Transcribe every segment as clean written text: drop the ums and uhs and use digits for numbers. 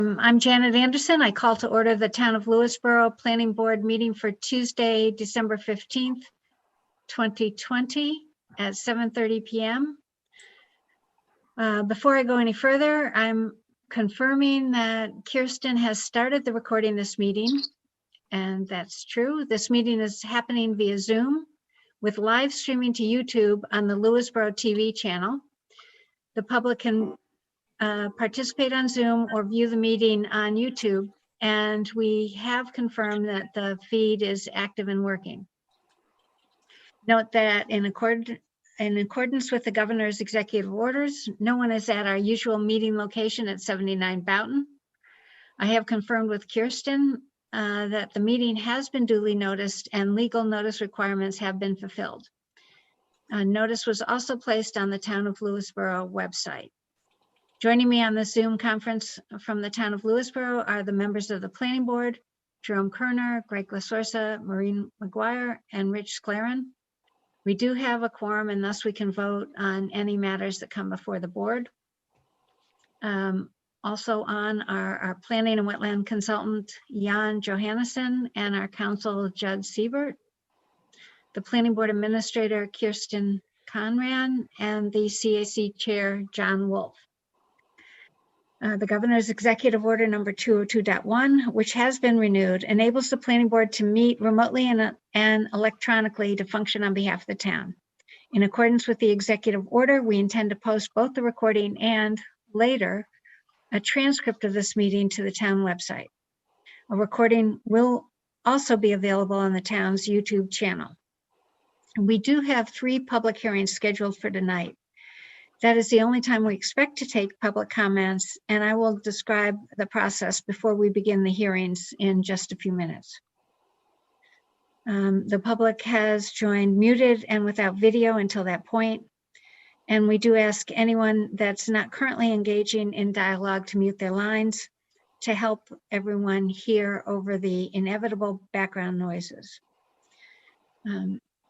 I'm Janet Anderson. I call to order the Town of Lewisboro Planning Board meeting for Tuesday, December 15th, 2020 at 7:30 p.m. Before I go any further, I'm confirming that Kirsten has started the recording this meeting, and that's true. This meeting is happening via Zoom with live streaming to YouTube on the Lewisboro TV channel. The public can participate on Zoom or view the meeting on YouTube, and we have confirmed that the feed is active and working. Note that in accordance with the governor's executive orders, no one is at our usual meeting location at 79 Boughton. I have confirmed with Kirsten that the meeting has been duly noticed and legal notice requirements have been fulfilled. Notice was also placed on the Town of Lewisboro website. Joining me on the Zoom conference from the Town of Lewisboro are the members of the Planning Board, Jerome Kerner, Greg Lasorsa, Maureen McGuire, and Rich Sclaren. We do have a quorum, and thus we can vote on any matters that come before the board. Also on are our planning and wetland consultant, Jan Johannesson, and our counsel, Judd Siebert, the Planning Board Administrator, Kirsten Conran, and the CAC Chair, John Wolf. The governor's executive order number 202.1, which has been renewed, enables the planning board to meet remotely and electronically to function on behalf of the town. In accordance with the executive order, we intend to post both the recording and later a transcript of this meeting to the town website. A recording will also be available on the town's YouTube channel. We do have 3 public hearings scheduled for tonight. That is the only time we expect to take public comments, and I will describe the process before we begin the hearings in just a few minutes. The public has joined muted and without video until that point, and we do ask anyone that's not currently engaging in dialogue to mute their lines to help everyone hear over the inevitable background noises.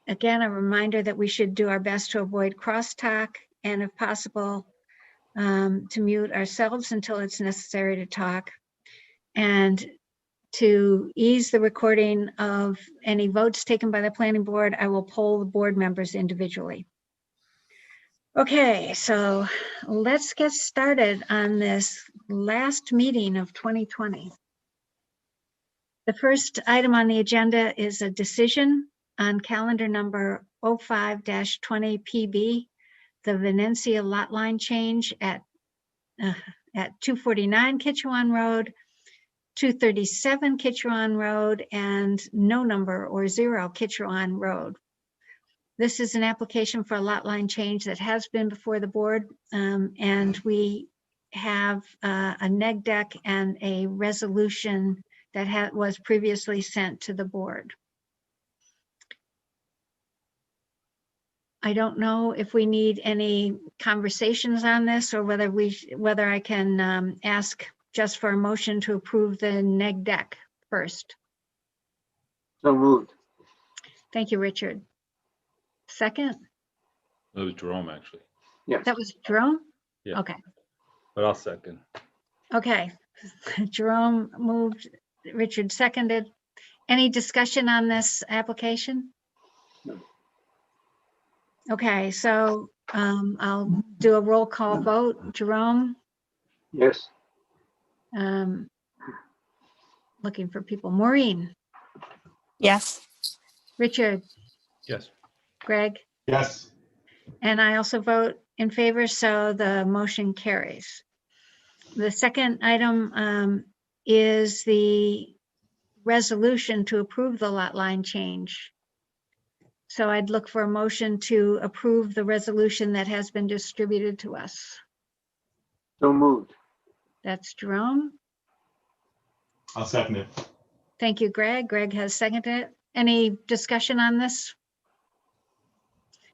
Again, a reminder that we should do our best to avoid crosstalk, and if possible, to mute ourselves until it's necessary to talk, and to ease the recording of any votes taken by the planning board, I will poll the board members individually. Okay, so let's get started on this last meeting of 2020. The first item on the agenda is a decision on calendar number 05-20 PB, the Venencia lot line change at 249 Kitchewan Road, 237 Kitchewan Road, and no number or 0 Kitchewan Road. This is an application for a lot line change that has been before the board, and we have a neg deck and a resolution that was previously sent to the board. I don't know if we need any conversations on this, or whether I can ask just for a motion to approve the neg deck first. So moved. Thank you, Richard. Second? That was Jerome, actually. Yes. That was Jerome? Yeah. Okay. But I'll second. Okay. Jerome moved, Richard seconded. Any discussion on this application? No. Okay, so I'll do a roll call vote. Jerome? Yes. Looking for people. Maureen? Yes. Richard? Yes. Greg? Yes. And I also vote in favor, so the motion carries. The second item is the resolution to approve the lot line change. So I'd look for a motion to approve the resolution that has been distributed to us. So moved. That's Jerome. I'll second it. Thank you, Greg. Greg has seconded it. Any discussion on this?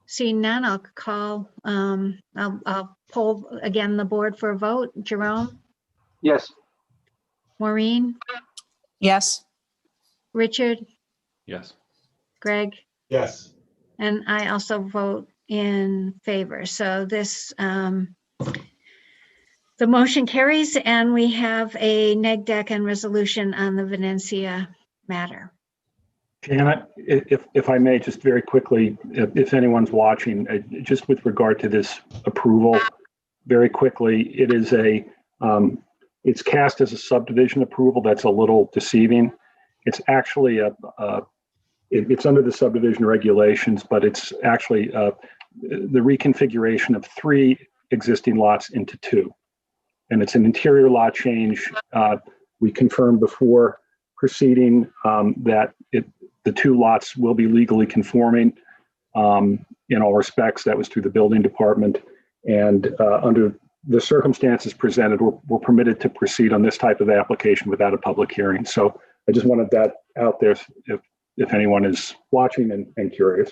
Seeing none, I'll call, I'll poll again the board for a vote. Jerome? Yes. Maureen? Yes. Richard? Yes. Greg? Yes. And I also vote in favor. So this The motion carries, and we have a neg deck and resolution on the Venencia matter. Janet, if I may, just very quickly, if anyone's watching, just with regard to this approval, very quickly, it is it's cast as a subdivision approval. That's a little deceiving. It's actually it's under the subdivision regulations, but it's actually the reconfiguration of 3 existing lots into 2. And it's an interior lot change. We confirmed before proceeding that the 2 lots will be legally conforming in all respects. That was through the building department. And under the circumstances presented, we're permitted to proceed on this type of application without a public hearing. So I just wanted that out there if anyone is watching and curious.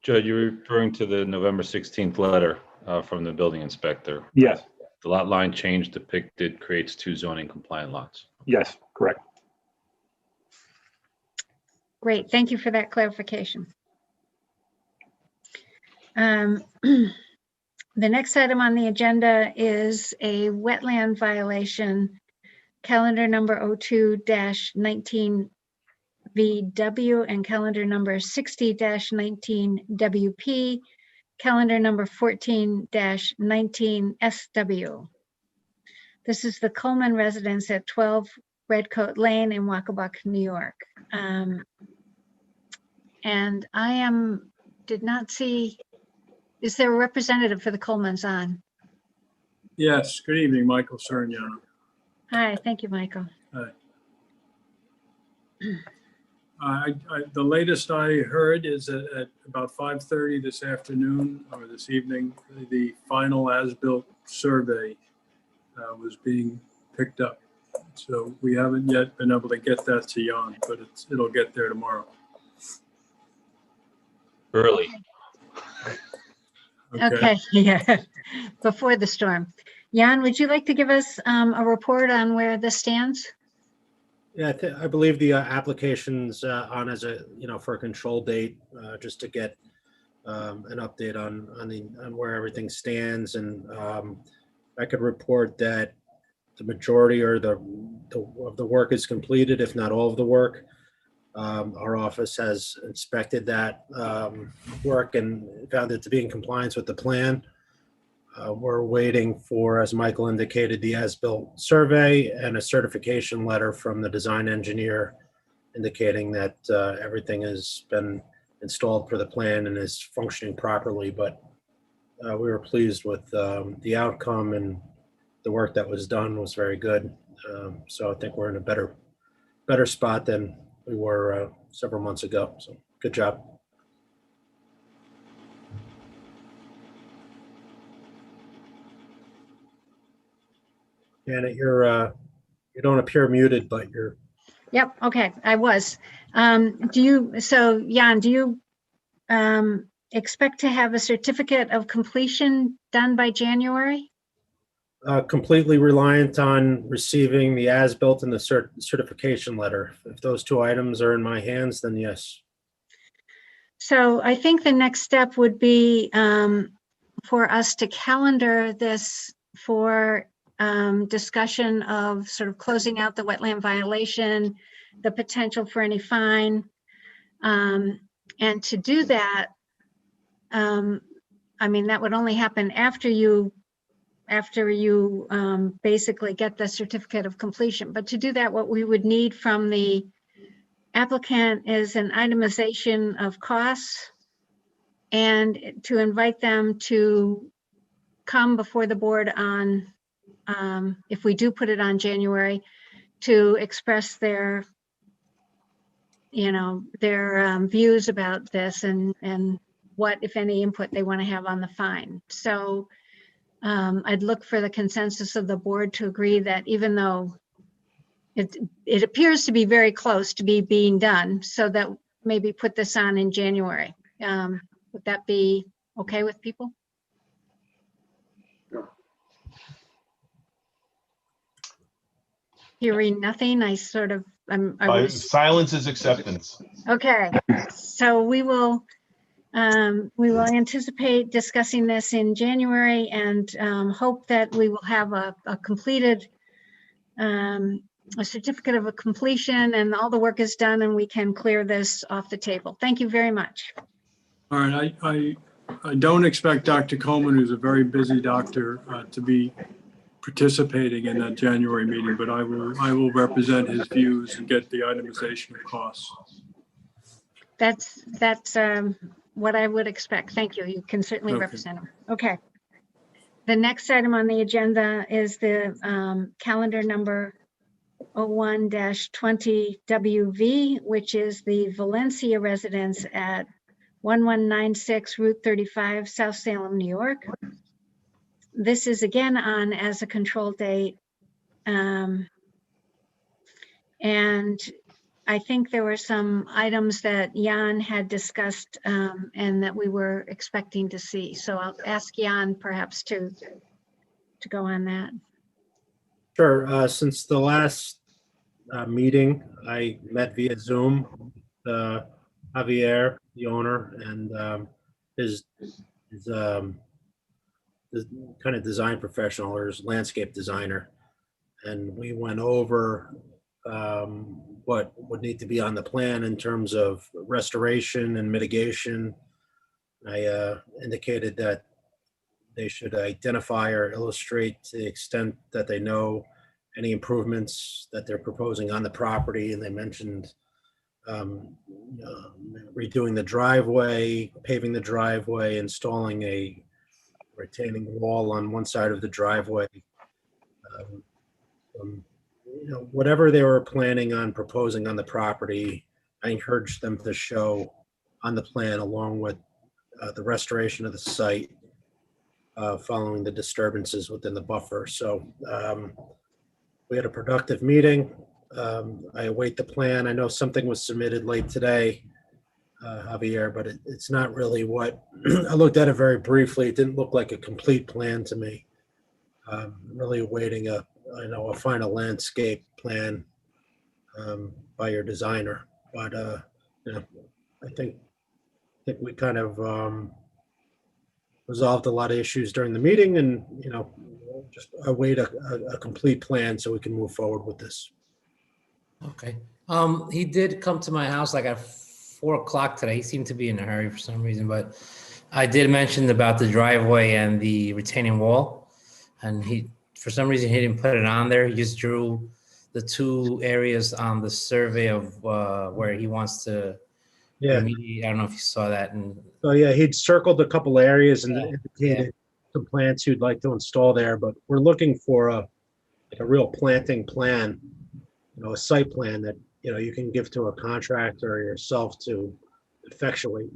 Joe, you're referring to the November 16th letter from the building inspector. Yes, The lot line change depicted creates 2 zoning compliant lots. yes, correct. Great, thank you for that clarification. The next item on the agenda is a wetland violation, calendar number 02-19 VW and calendar number 60-19 WP, calendar number 14-19 SW. This is the Coleman residence at 12 Redcoat Lane in Wacabuck, New York. And did not see, is there a representative for the Colemans on? Yes, good evening, Michael Cerniano. Hi, thank you, Michael. The latest I heard is at about 5:30 this afternoon or this evening, the final as-built survey was being picked up. So we haven't yet been able to get that to Jan, but it'll get there tomorrow. Early. Okay, yeah, before the storm. Jan, would you like to give us a report on where this stands? Yeah, I believe the application's on as for a control date, just to get an update on where everything stands. And I could report that the majority or of the work is completed, if not all of the work. Our office has inspected that work and found it to be in compliance with the plan. We're waiting for, as Michael indicated, the as-built survey and a certification letter from the design engineer indicating that everything has been installed per the plan and is functioning properly. But we were pleased with the outcome, and the work that was done was very good. So I think we're in a better spot than we were several months ago. So good job. Janet, you don't appear muted, but you're. Yep, okay, I was. Jan, do you expect to have a certificate of completion done by January? Completely reliant on receiving the as-built and the certification letter. If those 2 items are in my hands, then yes. So I think the next step would be for us to calendar this for discussion of sort of closing out the wetland violation, the potential for any fine. And to do that, I mean, that would only happen after you basically get the certificate of completion. But to do that, what we would need from the applicant is an itemization of costs and to invite them to come before the board on, if we do put it on January, to express their views about this and what, if any, input they want to have on the fine. So I'd look for the consensus of the board to agree that even though it appears to be very close to being done, so that maybe put this on in January. Would that be okay with people? Hearing nothing, I Silence is acceptance. okay. So we will We will anticipate discussing this in January and hope that we will have a completed, a certificate of a completion and all the work is done and we can clear this off the table. Thank you very much. All right, I don't expect Dr. Coleman, who's a very busy doctor, to be participating in that January meeting, but I will represent his views and get the itemization of costs. That's what I would expect. Thank you. You can certainly Okay. represent him. Okay. The next item on the agenda is the calendar number 01-20 WV, which is the Valencia residence at 1196 Route 35, South Salem, New York. This is again on as a control date. And I think there were some items that Jan had discussed and that we were expecting to see. So I'll ask Jan perhaps to go on that. Sure. Since the last meeting, I met via Zoom, Javier, the owner, and his kind of design professional or his landscape designer. And we went over what would need to be on the plan in terms of restoration and mitigation. I indicated that they should identify or illustrate to the extent that they know any improvements that they're proposing on the property. And they mentioned redoing the driveway, paving the driveway, installing a retaining wall on one side of the driveway. Whatever they were planning on proposing on the property, I encouraged them to show on the plan along with the restoration of the site following the disturbances within the buffer. So we had a productive meeting. I await the plan. I know something was submitted late today, Javier, but it's not really what I looked at it very briefly. It didn't look like a complete plan to me. I'm really awaiting a final landscape plan by your designer. But I think we kind of resolved a lot of issues during the meeting, and just await a complete plan so we can move forward with this. Okay. He did come to my house like at 4 o'clock today. He seemed to be in a hurry for some reason, but I did mention about the driveway and the retaining wall, and for some reason he didn't put it on there. He just drew the two areas on the survey of where he wants to remediate. I don't know if you saw that. And so yeah, he'd circled a couple areas and indicated some plants he'd like to install there, but we're looking for a real planting plan, a site plan that you can give to a contractor or yourself to effectuate,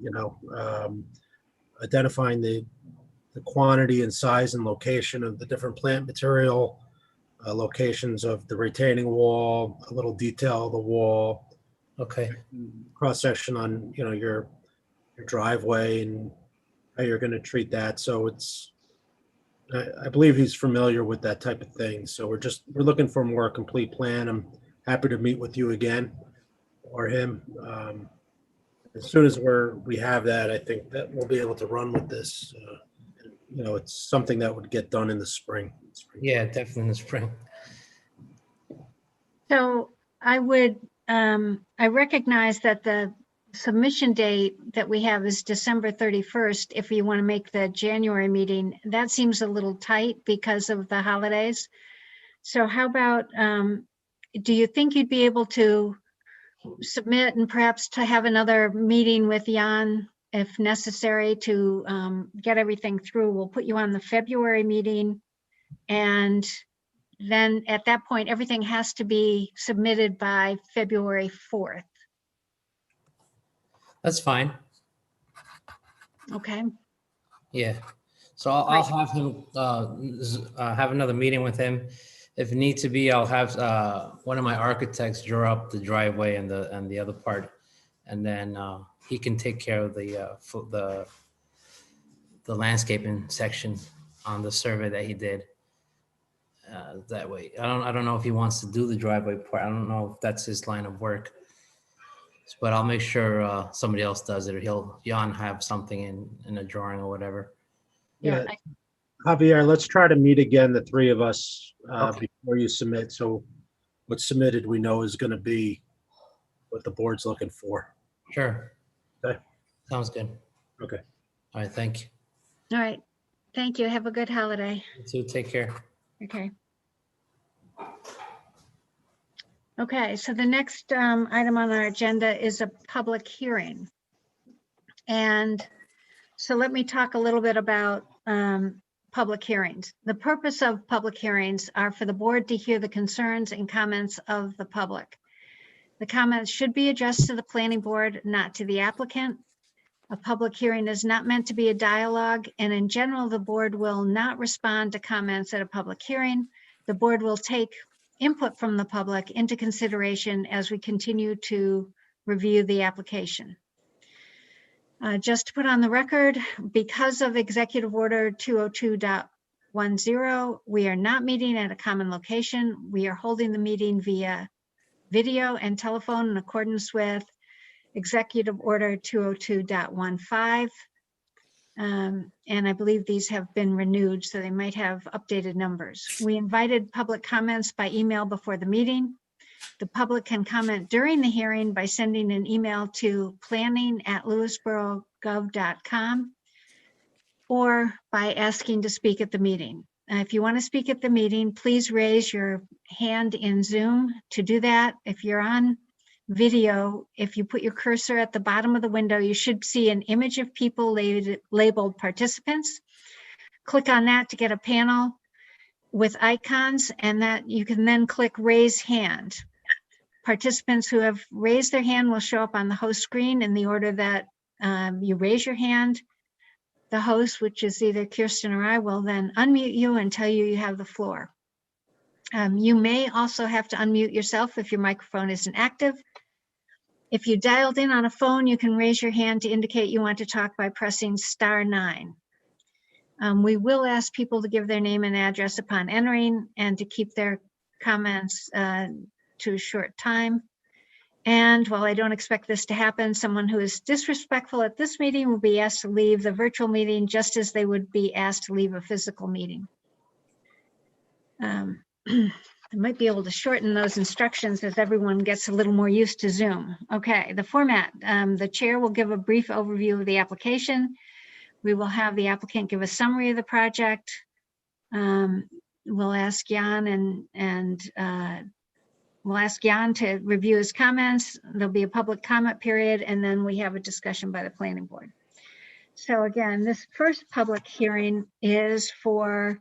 identifying the quantity and size and location of the different plant material, locations of the retaining wall, a little detail of the wall, okay, cross section on your driveway and how you're going to treat that. So I believe he's familiar with that type of thing. So we're looking for a more complete plan. I'm happy to meet with you again or him. As soon as we have that, I think that we'll be able to run with this. It's something that would get done in the spring. Yeah, definitely in the spring. So I recognize that the submission date that we have is December 31st. If you want to make the January meeting, that seems a little tight because of the holidays. So how about, do you think you'd be able to submit and perhaps to have another meeting with Jan if necessary to get everything through? We'll put you on the February meeting, and then at that point, everything has to be submitted by February 4th. That's fine. Okay. Yeah. So I'll have him have another meeting with him. If need to be, I'll have one of my architects draw up the driveway and the other part, and then he can take care of the landscaping section on the survey that he did. That way, I don't know if he wants to do the driveway part. I don't know if that's his line of work. But I'll make sure somebody else does it, or Jan have something in a drawing or whatever. Yeah, Javier, let's try to meet again, the three of us, Okay. before you submit. So what's submitted, we know is going to be what the board's looking for. Sure. Okay. Sounds good. Okay. All right, thank you. All right. Thank you. Have a good holiday. You too, take care. Okay. Okay, so the next item on our agenda is a public hearing. And so let me talk a little bit about public hearings. The purpose of public hearings are for the board to hear the concerns and comments of the public. The comments should be addressed to the planning board, not to the applicant. A public hearing is not meant to be a dialogue, and in general, the board will not respond to comments at a public hearing. The board will take input from the public into consideration as we continue to review the application. Just to put on the record, because of Executive Order 202.10, we are not meeting at a common location. We are holding the meeting via video and telephone in accordance with Executive Order 202.15. And I believe these have been renewed, so they might have updated numbers. We invited public comments by email before the meeting. The public can comment during the hearing by sending an email to planning@lewisborogov.com or by asking to speak at the meeting. If you want to speak at the meeting, please raise your hand in Zoom. To do that, if you're on video, if you put your cursor at the bottom of the window, you should see an image of people labeled participants. Click on that to get a panel with icons, and that you can then click raise hand. Participants who have raised their hand will show up on the host screen in the order that you raise your hand. The host, which is either Kirsten or I, will then unmute you and tell you you have the floor. You may also have to unmute yourself if your microphone isn't active. If you dialed in on a phone, you can raise your hand to indicate you want to talk by pressing *9. We will ask people to give their name and address upon entering and to keep their comments to a short time. And while I don't expect this to happen, someone who is disrespectful at this meeting will be asked to leave the virtual meeting just as they would be asked to leave a physical meeting. I might be able to shorten those instructions as everyone gets a little more used to Zoom. Okay, the format. The chair will give a brief overview of the application. We will have the applicant give a summary of the project. We'll ask Jan we'll ask Jan to review his comments. There'll be a public comment period, and then we have a discussion by the planning board. So again, this first public hearing is for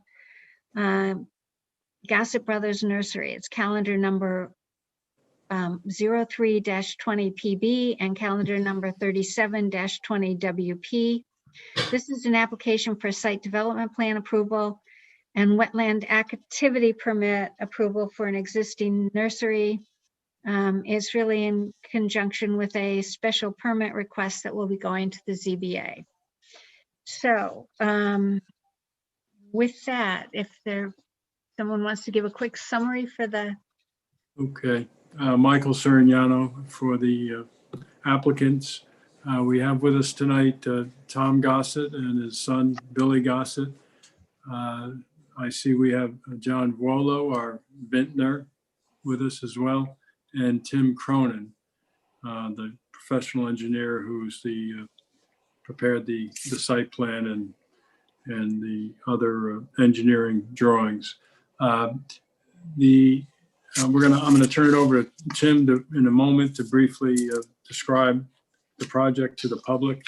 Gossip Brothers Nursery. It's calendar number 03-20PB and calendar number 37-20WP. This is an application for site development plan approval and wetland activity permit approval for an existing nursery. It's really in conjunction with a special permit request that will be going to the ZBA. So with that, if someone wants to give a quick summary for the. Okay, Michael Surignano for the applicants. We have with us tonight Tom Gossett and his son Billy Gossett. I see we have John Vuolo, our vintner, with us as well, and Tim Cronin, the professional engineer who's prepared the site plan and the other engineering drawings. I'm going to turn it over to Tim in a moment to briefly describe the project to the public.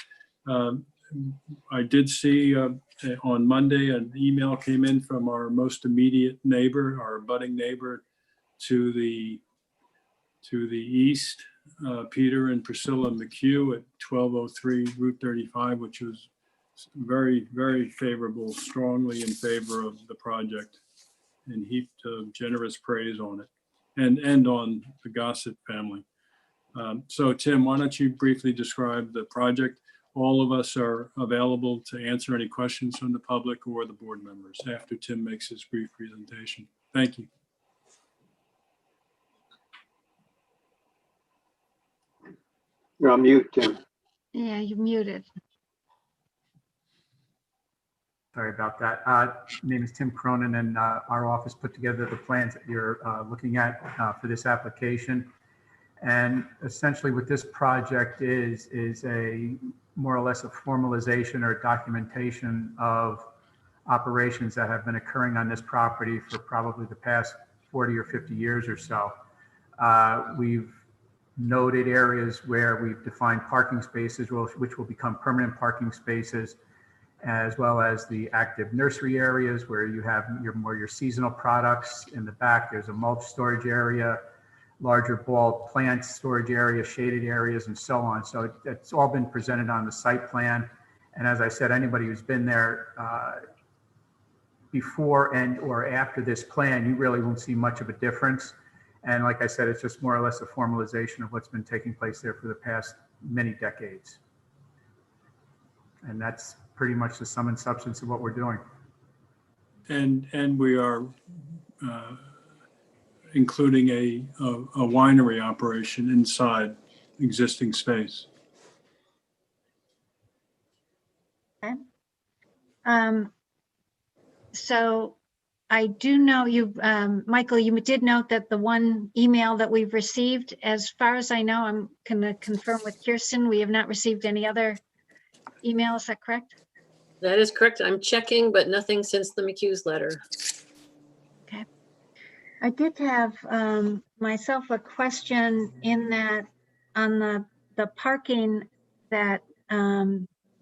I did see on Monday an email came in from our most immediate neighbor, our abutting neighbor to the east, Peter and Priscilla McHugh at 1203 Route 35, which was very, very favorable, strongly in favor of the project, and heaped generous praise on it and on the Gossett family. So Tim, why don't you briefly describe the project? All of us are available to answer any questions from the public or the board members after Tim makes his brief presentation. Thank you. You're on mute, Tim. Yeah, you're muted. Sorry about that. Name is Tim Cronin, and our office put together the plans that you're looking at for this application. And essentially what this project is a more or less a formalization or documentation of operations that have been occurring on this property for probably the past 40 or 50 years or so. We've noted areas where we've defined parking spaces, which will become permanent parking spaces, as well as the active nursery areas where you have your seasonal products. In the back, there's a mulch storage area, larger bulb plant storage area, shaded areas, and so on. So it's all been presented on the site plan. And as I said, anybody who's been there before and or after this plan, you really won't see much of a difference. And like I said, it's just more or less a formalization of what's been taking place there for the past many decades. And that's pretty much the sum and substance of what we're doing. And we are including a winery operation inside existing space. Okay. So I do know you, Michael, you did note that the one email that we've received, as far as I know, I'm going to confirm with Kirsten, we have not received any other email. Is that correct? That is correct. I'm checking, but nothing since the McHughes letter. Okay. I did have myself a question in that on the parking that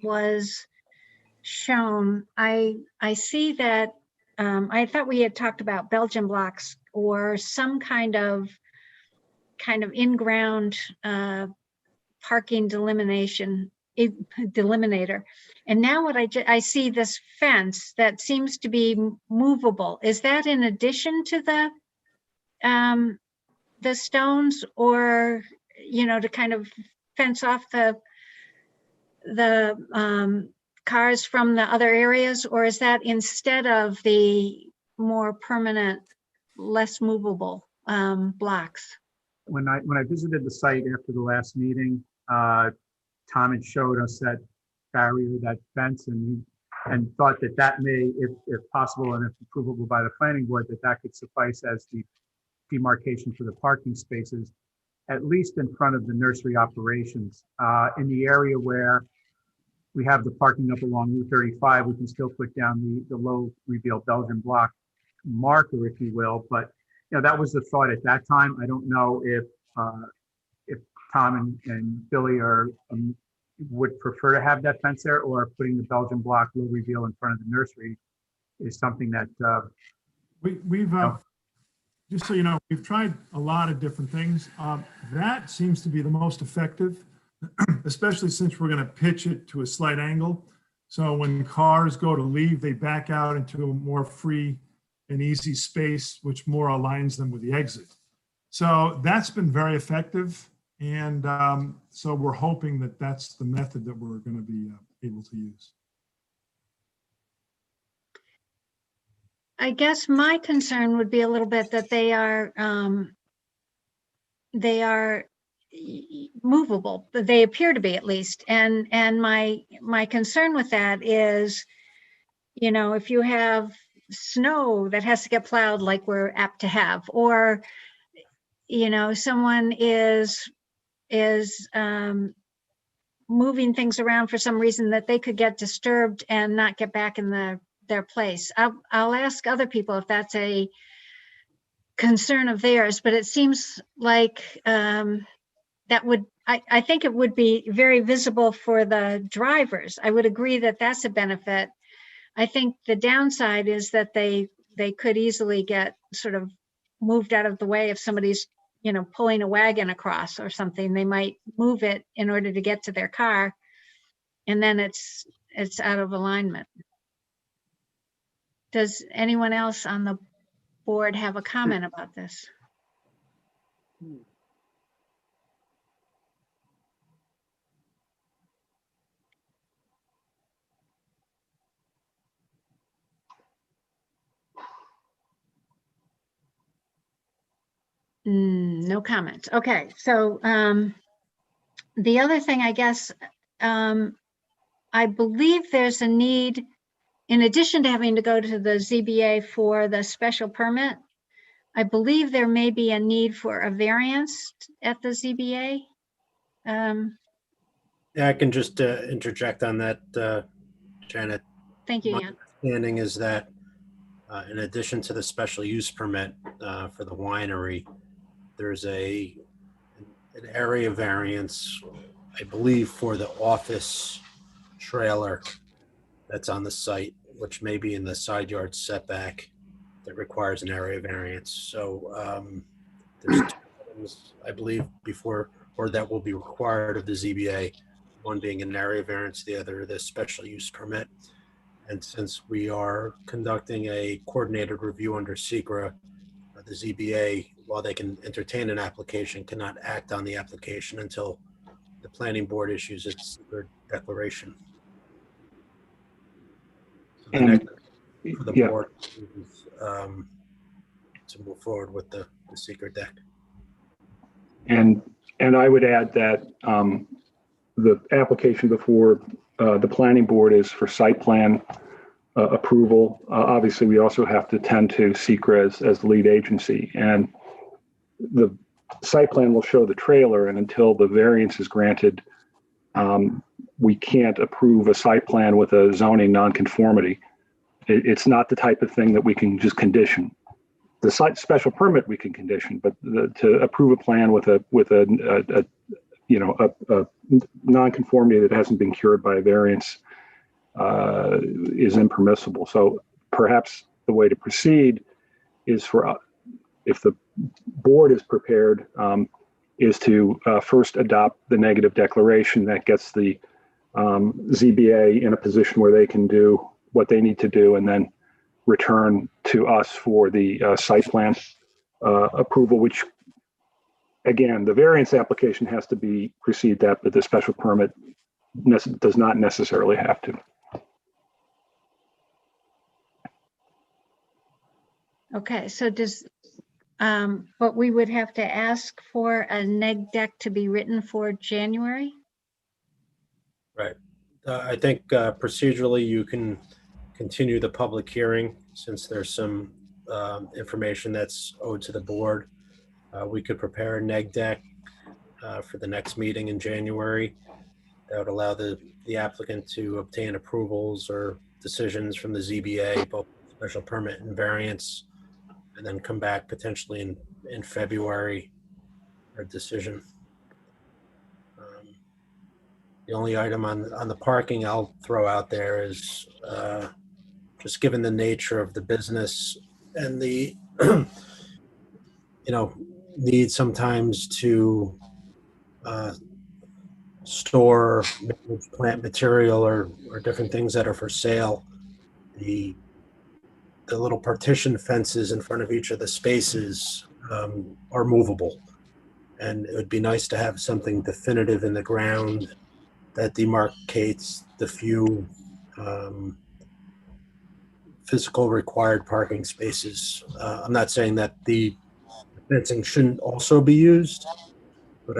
was shown. I see that I thought we had talked about Belgian blocks or some kind of in-ground parking delimiter. And now what I see this fence that seems to be movable. Is that in addition to the stones, or, you know, to kind of fence off the cars from the other areas, or is that instead of the more permanent, less movable blocks? When I visited the site after the last meeting, Tom had showed us that barrier, that fence, and thought that may, if possible and if approvable by the planning board, that could suffice as the demarcation for the parking spaces, at least in front of the nursery operations. In the area where we have the parking up along Route 35, we can still put down the low reveal Belgian block marker, if you will. But you know, that was the thought at that time. I don't know if Tom and Billy would prefer to have that fence there, or putting the Belgian block low reveal in front of the nursery is something that we've just so you know, we've tried a lot of different things. That seems to be the most effective, especially since we're going to pitch it to a slight angle. So when cars go to leave, they back out into a more free and easy space, which more aligns them with the exit. So that's been very effective. And so we're hoping that that's the method that we're going to be able to use. I guess my concern would be a little bit that they are movable, but they appear to be, at least. And my concern with that is, you know, if you have snow that has to get plowed like we're apt to have, or, you know, someone is moving things around for some reason, that they could get disturbed and not get back in their place. I'll ask other people if that's a concern of theirs, but it seems like that would, I think it would be very visible for the drivers. I would agree that that's a benefit. I think the downside is that they could easily get sort of moved out of the way if somebody's, you know, pulling a wagon across or something. They might move it in order to get to their car, and then it's out of alignment. Does anyone else on the board have a comment about this? No comments. Okay, so the other thing, I guess, I believe there's a need, in addition to having to go to the ZBA for the special permit, I believe there may be a need for a variance at the ZBA. Yeah, I can just interject on that, Janet. Thank you, My Jan. understanding is that in addition to the special use permit for the winery, there's an area variance, I believe, for the office trailer that's on the site, which may be in the side yard setback that requires an area variance. So there's two items, I believe, before, or that will be required of the ZBA, one being an area variance, the other the special use permit. And since we are conducting a coordinated review under SECRA, the ZBA, while they can entertain an application, cannot act on the application until the planning board issues its secret declaration. So the And- next for the yeah. board is to move forward with the secret deck. And I would add that the application before the planning board is for site plan approval. Obviously, we also have to tend to SECRA as the lead agency. And the site plan will show the trailer, and until the variance is granted, we can't approve a site plan with a zoning nonconformity. It's not the type of thing that we can just condition. The site special permit we can condition, but to approve a plan with a nonconformity that hasn't been cured by a variance is impermissible. So perhaps the way to proceed is for, if the board is prepared, is to first adopt the negative declaration that gets the ZBA in a position where they can do what they need to do, and then return to us for the site plan approval, which, again, the variance application has to be precede that, but the special permit does not necessarily have to. Okay, so does, but we would have to ask for a neg deck to be written for January? Right. I think procedurally you can continue the public hearing since there's some information that's owed to the board. We could prepare a neg deck for the next meeting in January. That would allow the applicant to obtain approvals or decisions from the ZBA, both special permit and variance, and then come back potentially in February for a decision. The only item on the parking I'll throw out there is just given the nature of the business and the need sometimes to store plant material or different things that are for sale. The little partition fences in front of each of the spaces are movable, and it would be nice to have something definitive in the ground that demarcates the few physical required parking spaces. I'm not saying that the fencing shouldn't also be used, but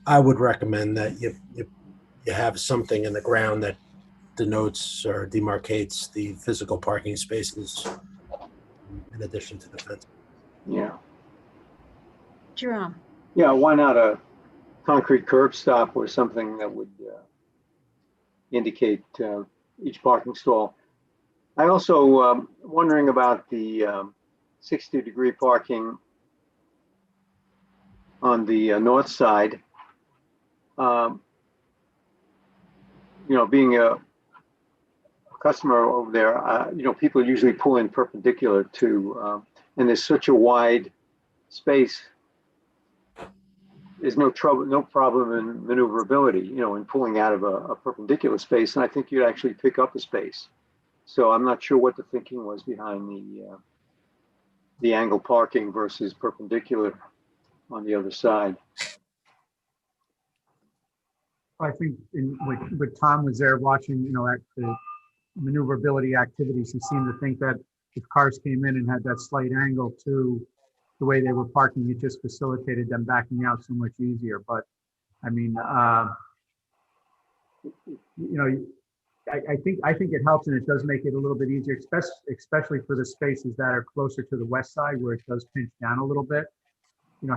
I would recommend that you have something in the ground that denotes or demarcates the physical parking spaces in addition to the fence. Yeah. Jerome? Yeah, why not a concrete curb stop or something that would indicate each parking stall? I also wondering about the 60-degree parking on the north side. Being a customer over there, people usually pull in perpendicular to, and there's such a wide space. There's no problem in maneuverability, in pulling out of a perpendicular space. And I think you'd actually pick up a space. So I'm not sure what the thinking was behind the angle parking versus perpendicular on the other side. I think when Tom was there watching, at the maneuverability activities, he seemed to think that if cars came in and had that slight angle to the way they were parking, it just facilitated them backing out so much easier. But I mean, I think it helps, and it does make it a little bit easier, especially for the spaces that are closer to the west side where it does pinch down a little bit,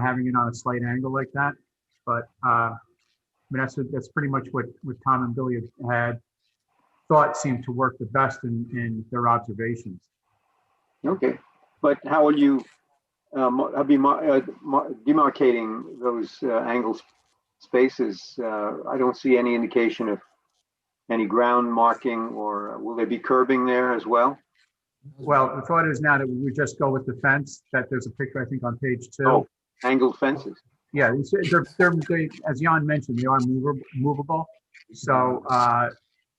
having it on a slight angle like that. But I mean, that's pretty much what Tom and Billy had thought seemed to work the best in their observations. Okay, but how will you demarcating those angle spaces? I don't see any indication of any ground marking, or will there be curbing there as well? Well, the thought is now that we would just go with the fence, that there's a picture, I think, on page 2. Oh, angled fences. Yeah, they, as Jan mentioned, they are movable. So,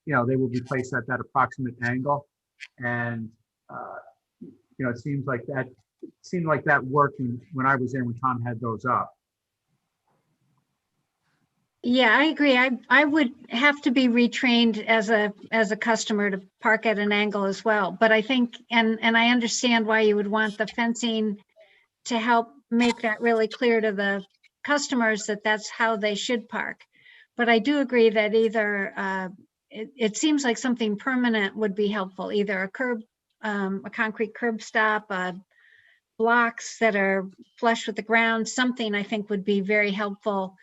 they will be placed at that approximate angle. And, it seemed like that worked when I was there, when Tom had those up. Yeah, I agree. I would have to be retrained as a customer to park at an angle as well. But I think, and I understand why you would want the fencing to help make that really clear to the customers that that's how they should park. But I do agree that either, it seems like something permanent would be helpful, either a curb, a concrete curb stop, blocks that are flush with the ground, something I think would be very helpful.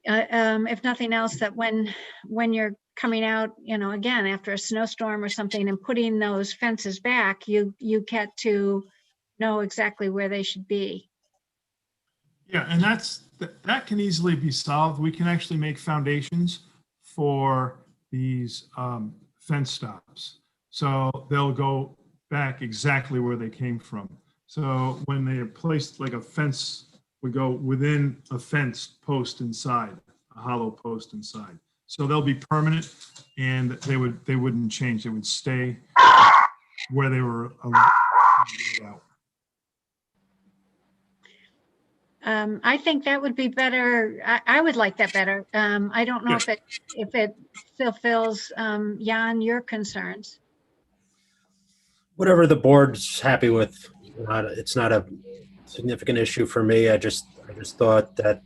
If nothing else, that when you're coming out, again, after a snowstorm or something, and putting those fences back, you get to know exactly where they should be. Yeah, and that can easily be solved. We can actually make foundations for these fence stops. So they'll go back exactly where they came from. So when they are placed, like a fence would go within a fence post inside, a hollow post inside. So they'll be permanent, and they wouldn't change. They would stay where they were out. I think that would be better. I would like that better. I don't know if it fulfills Jan, your concerns. Whatever the board's happy with, it's not a significant issue for me. I just thought that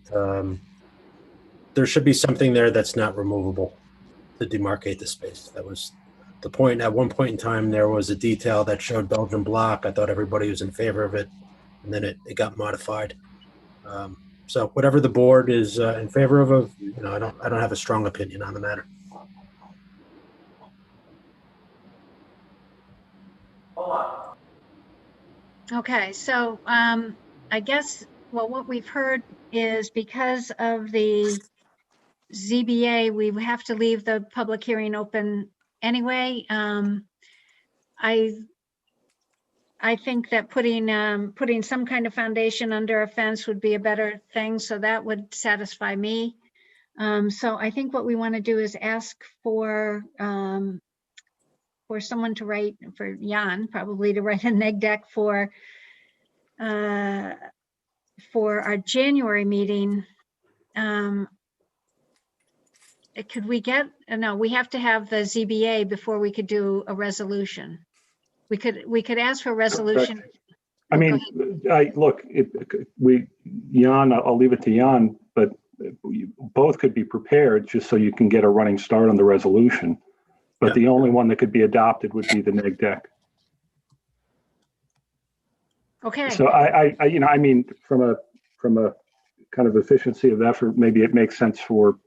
there should be something there that's not removable to demarcate the space. That was the point. At one point in time, there was a detail that showed Belgian block. I thought everybody was in favor of it, and then it got modified. So whatever the board is in favor of, I don't have a strong opinion on the matter. Okay, so I guess, what we've heard is because of the ZBA, we have to leave the public hearing open anyway. I think that putting some kind of foundation under a fence would be a better thing, so that would satisfy me. So I think what we want to do is ask for someone to write, for Jan probably, to write a neg deck for our January meeting. Could we get, no, we have to have the ZBA before we could do a resolution. We could ask for a resolution. I mean, Jan, I'll leave it to Jan, but both could be prepared just so you can get a running start on the resolution. But the only one that could be adopted would be the neg deck. Okay. So I mean, from a kind of efficiency of effort, maybe it makes sense for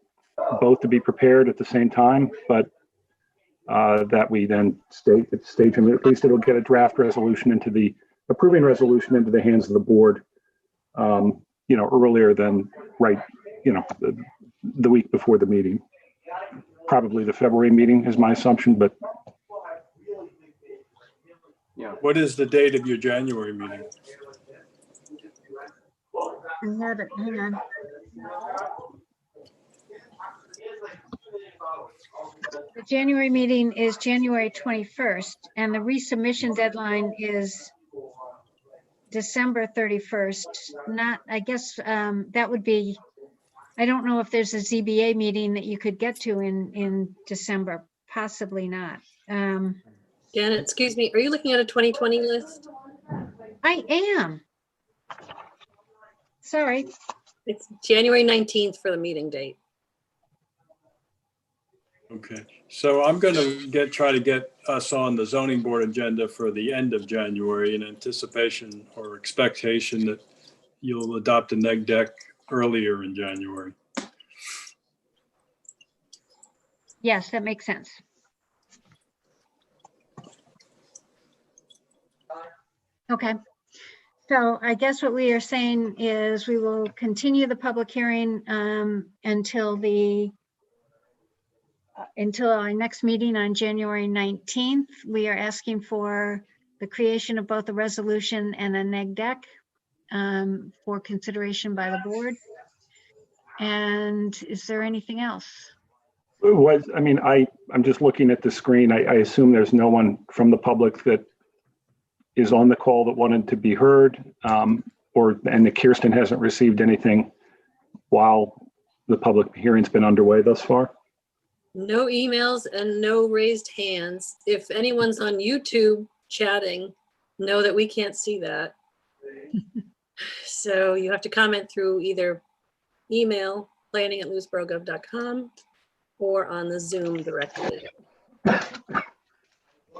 both to be prepared at the same time, but that we then stage them. At least it'll get a draft resolution approving resolution into the hands of the board, earlier than the week before the meeting. Probably the February meeting is my assumption, but. Yeah. What is the date of your January meeting? Hang on. The January meeting is January 21st, and the resubmission deadline is December 31st. I guess that would be, I don't know if there's a ZBA meeting that you could get to in December, possibly not. Janet, excuse me, are you looking at a 2020 list? I am. Sorry. It's January 19th for the meeting date. Okay, so I'm going to try to get us on the zoning board agenda for the end of January in anticipation or expectation that you'll adopt a neg deck earlier in January. Yes, that makes sense. Okay. So I guess what we are saying is we will continue the public hearing until our next meeting on January 19th. We are asking for the creation of both a resolution and a neg deck for consideration by the board. And is there anything else? I'm just looking at the screen. I assume there's no one from the public that is on the call that wanted to be heard, and that Kirsten hasn't received anything while the public hearing's been underway thus far. No emails and no raised hands. If anyone's on YouTube chatting, know that we can't see that. So you have to comment through either email, planning@lewisborogov.com, or on the Zoom directly.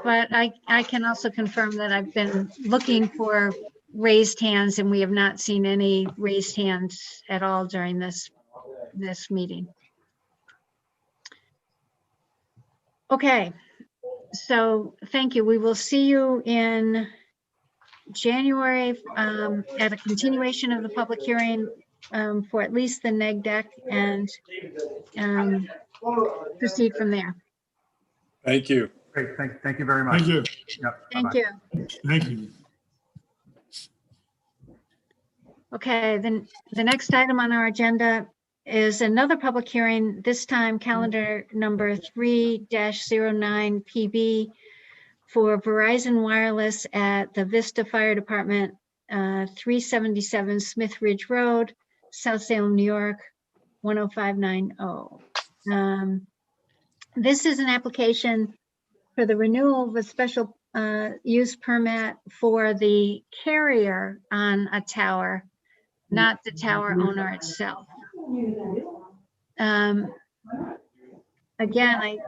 But I can also confirm that I've been looking for raised hands and we have not seen any raised hands at all during this meeting. Okay, so thank you. We will see you in January at a continuation of the public hearing for at least the neg deck and proceed from there. Thank you. Great, thank you very much. Thank you. Yep, Thank bye-bye. you. Thank you. Okay, then the next item on our agenda is another public hearing, this time calendar number 3-09 PB for Verizon Wireless at the Vista Fire Department, 377 Smith Ridge Road, South Salem, New York, 10590. This is an application for the renewal of a special use permit for the carrier on a tower, not the tower owner itself. Again,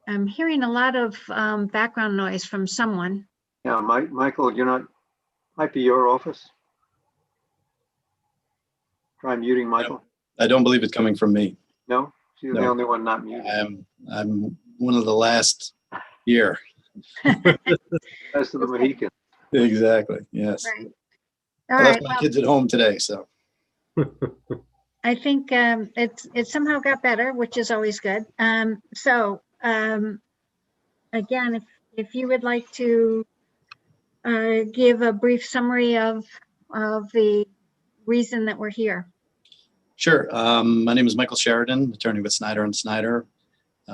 I'm hearing a lot of background noise from someone. Yeah, Michael, might be your office. Try muting Michael. I don't believe it's coming from me. No, you're the No. only one not muted. I'm one of the last here. Rest of the Mohicans. Exactly. Yes. Right. All I left right. my kids at home today, so. I think it somehow got better, which is always good. Again, if you would like to give a brief summary of the reason that we're here. Sure. My name is Michael Sheridan, attorney with Snyder and Snyder.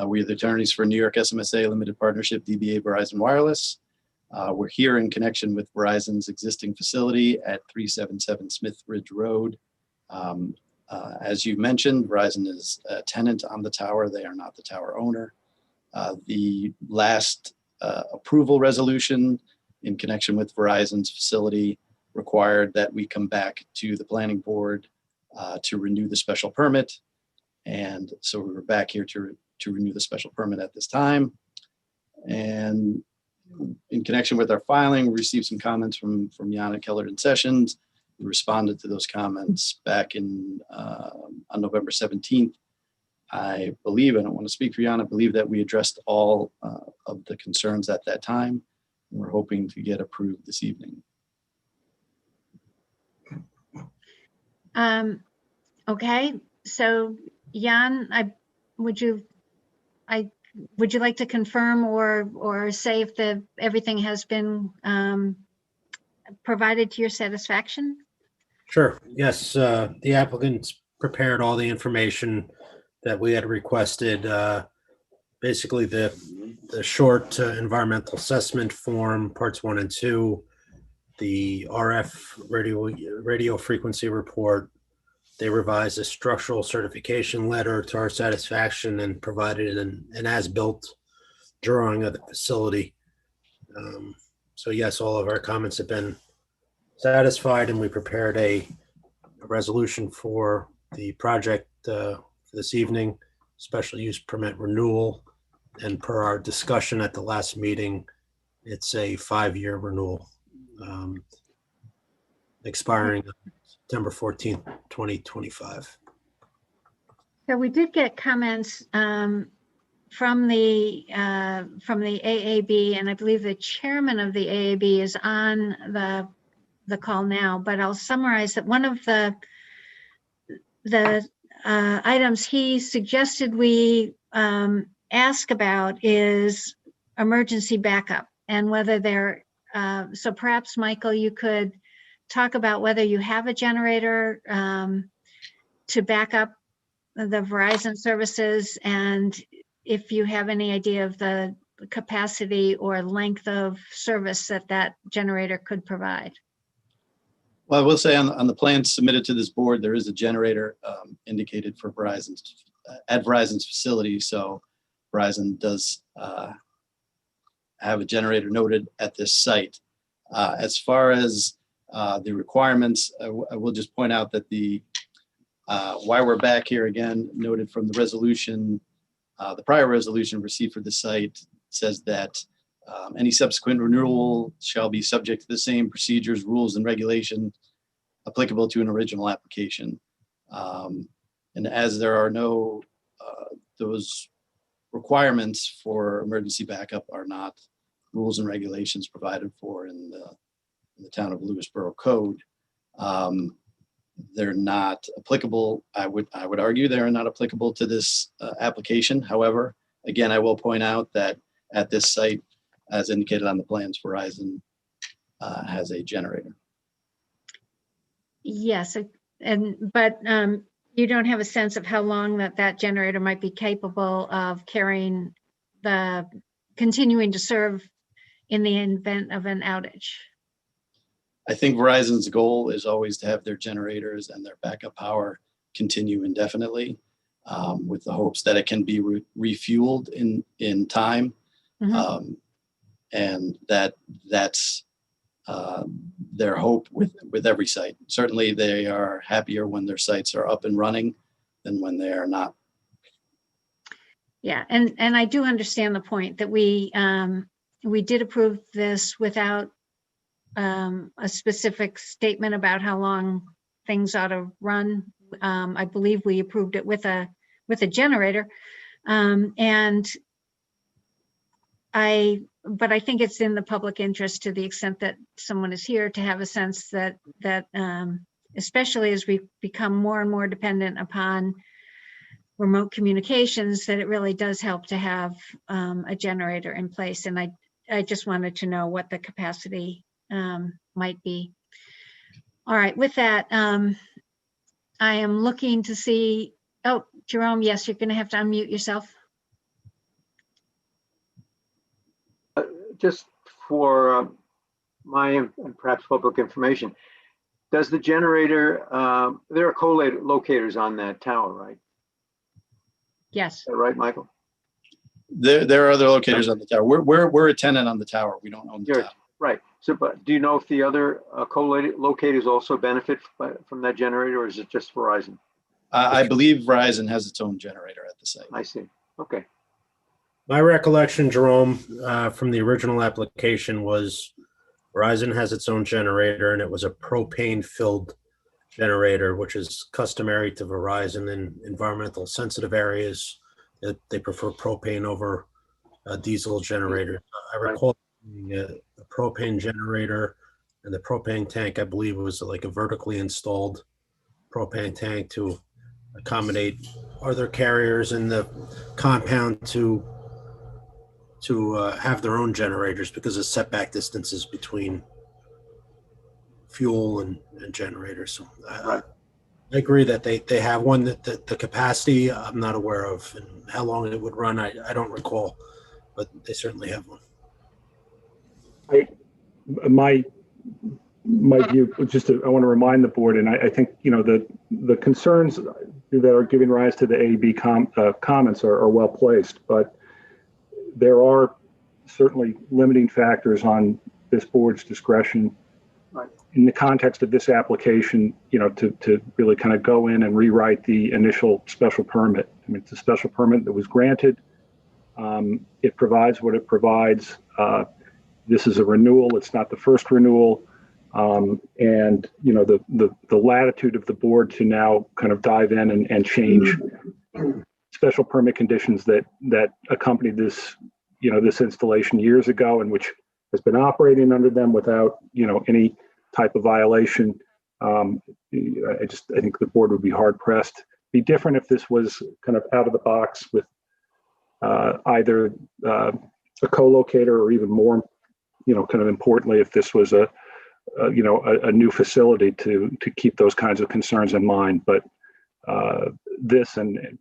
We are the attorneys for New York SMSA Limited Partnership, DBA Verizon Wireless. We're here in connection with Verizon's existing facility at 377 Smith Ridge Road. As you mentioned, Verizon is a tenant on the tower. They are not the tower owner. The last approval resolution in connection with Verizon's facility required that we come back to the planning board to renew the special permit. And so we were back here to renew the special permit at this time. And in connection with our filing, we received some comments from Yana Keller and Sessions. We responded to those comments back on November 17th. I believe, I don't want to speak for Yana, I believe that we addressed all of the concerns at that time. We're hoping to get approved this evening. Okay, so Jan, would you like to confirm or say if everything has been provided to your satisfaction? Sure. Yes, the applicants prepared all the information that we had requested. Basically, the short environmental assessment form, parts 1 and 2, the RF radio frequency report. They revised a structural certification letter to our satisfaction and provided an as-built drawing of the facility. So yes, all of our comments have been satisfied, and we prepared a resolution for the project for this evening, special use permit renewal. And per our discussion at the last meeting, it's a 5-year renewal, expiring September 14th, 2025. So we did get comments from the AAB, and I believe the chairman of the AAB is on the call now, but I'll summarize that one of the items he suggested we ask about is emergency backup, and whether there, so perhaps Michael, you could talk about whether you have a generator to back up the Verizon services, and if you have any idea of the capacity or length of service that generator could provide. Well, I will say on the plans submitted to this board, there is a generator indicated for Verizon's at Verizon's facility. So Verizon does have a generator noted at this site. As far as the requirements, I will just point out that why we're back here again, noted from the resolution, the prior resolution received for the site says that any subsequent renewal shall be subject to the same procedures, rules, and regulations applicable to an original application. And as there are no, those requirements for emergency backup are not rules and regulations provided for in the town of Lewisboro code. They're not applicable. I would argue they are not applicable to this application. However, again, I will point out that at this site, as indicated on the plans, Verizon has a generator. Yes, but you don't have a sense of how long that generator might be capable of carrying continuing to serve in the event of an outage. I think Verizon's goal is always to have their generators and their backup power continue indefinitely, with the hopes that it can be refueled in time. Mm-hmm. And that's their hope with every site. Certainly they are happier when their sites are up and running than when they are not. Yeah, and I do understand the point that we did approve this without a specific statement about how long things ought to run. I believe we approved it with a generator, but I think it's in the public interest, to the extent that someone is here, to have a sense that especially as we become more and more dependent upon remote communications, that it really does help to have a generator in place. And I just wanted to know what the capacity might be. All right, with that, I am looking to see, oh, Jerome, yes, you're going to have to unmute yourself. Just for my and perhaps public information, does the generator, there are co-locators on that tower, right? Yes. Is that right, Michael? There are other locators on the tower. We're a tenant on the tower. We don't own the tower. Right. So, but do you know if the other co-locators also benefit from that generator, or is it just Verizon? I believe Verizon has its own generator at the site. I see. Okay. My recollection, Jerome, from the original application was Verizon has its own generator, and it was a propane-filled generator, which is customary to Verizon in environmental sensitive areas. They prefer propane over a diesel generator. I recall the propane generator and the propane tank, I believe, was like a vertically installed propane tank to accommodate other carriers in the compound to have their own generators because of setback distances between fuel and generators. So I agree that they have one, that the capacity I'm not aware of, and how long it would run, I don't recall, but they certainly have one. My view, I want to remind the board, and I think, the concerns that are giving rise to the AAB comments are well placed, but there are certainly limiting factors on this board's discretion in the context of this application, to really kind of go in and rewrite the initial special permit. I mean, it's a special permit that was granted. It provides what it provides. This is a renewal. It's not the first renewal. And, the latitude of the board to now kind of dive in and change special permit conditions that accompanied this, this installation years ago, and which has been operating under them without, any type of violation. I think the board would be hard pressed. Be different if this was kind of out of the box with either a co-locator, or even more, kind of importantly, if this was a new facility to keep those kinds of concerns in mind. But this and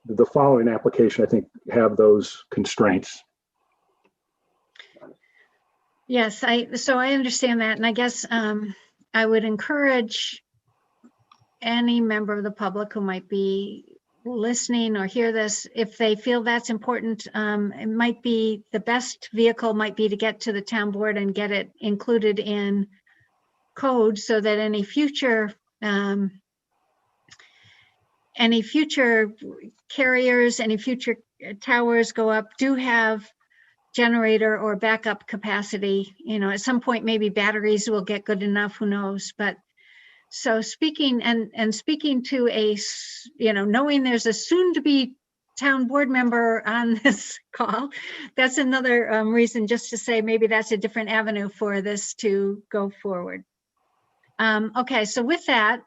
the following application, I think, have those constraints. Yes, so I understand that. And I guess I would encourage any member of the public who might be listening or hear this, if they feel that's important, it might be the best vehicle might be to get to the town board and get it included in code, so that any future carriers, any future towers go up do have generator or backup capacity. At some point, maybe batteries will get good enough, who knows. But so speaking to knowing there's a soon to be town board member on this call, that's another reason just to say maybe that's a different avenue for this to go forward. Okay, so with that,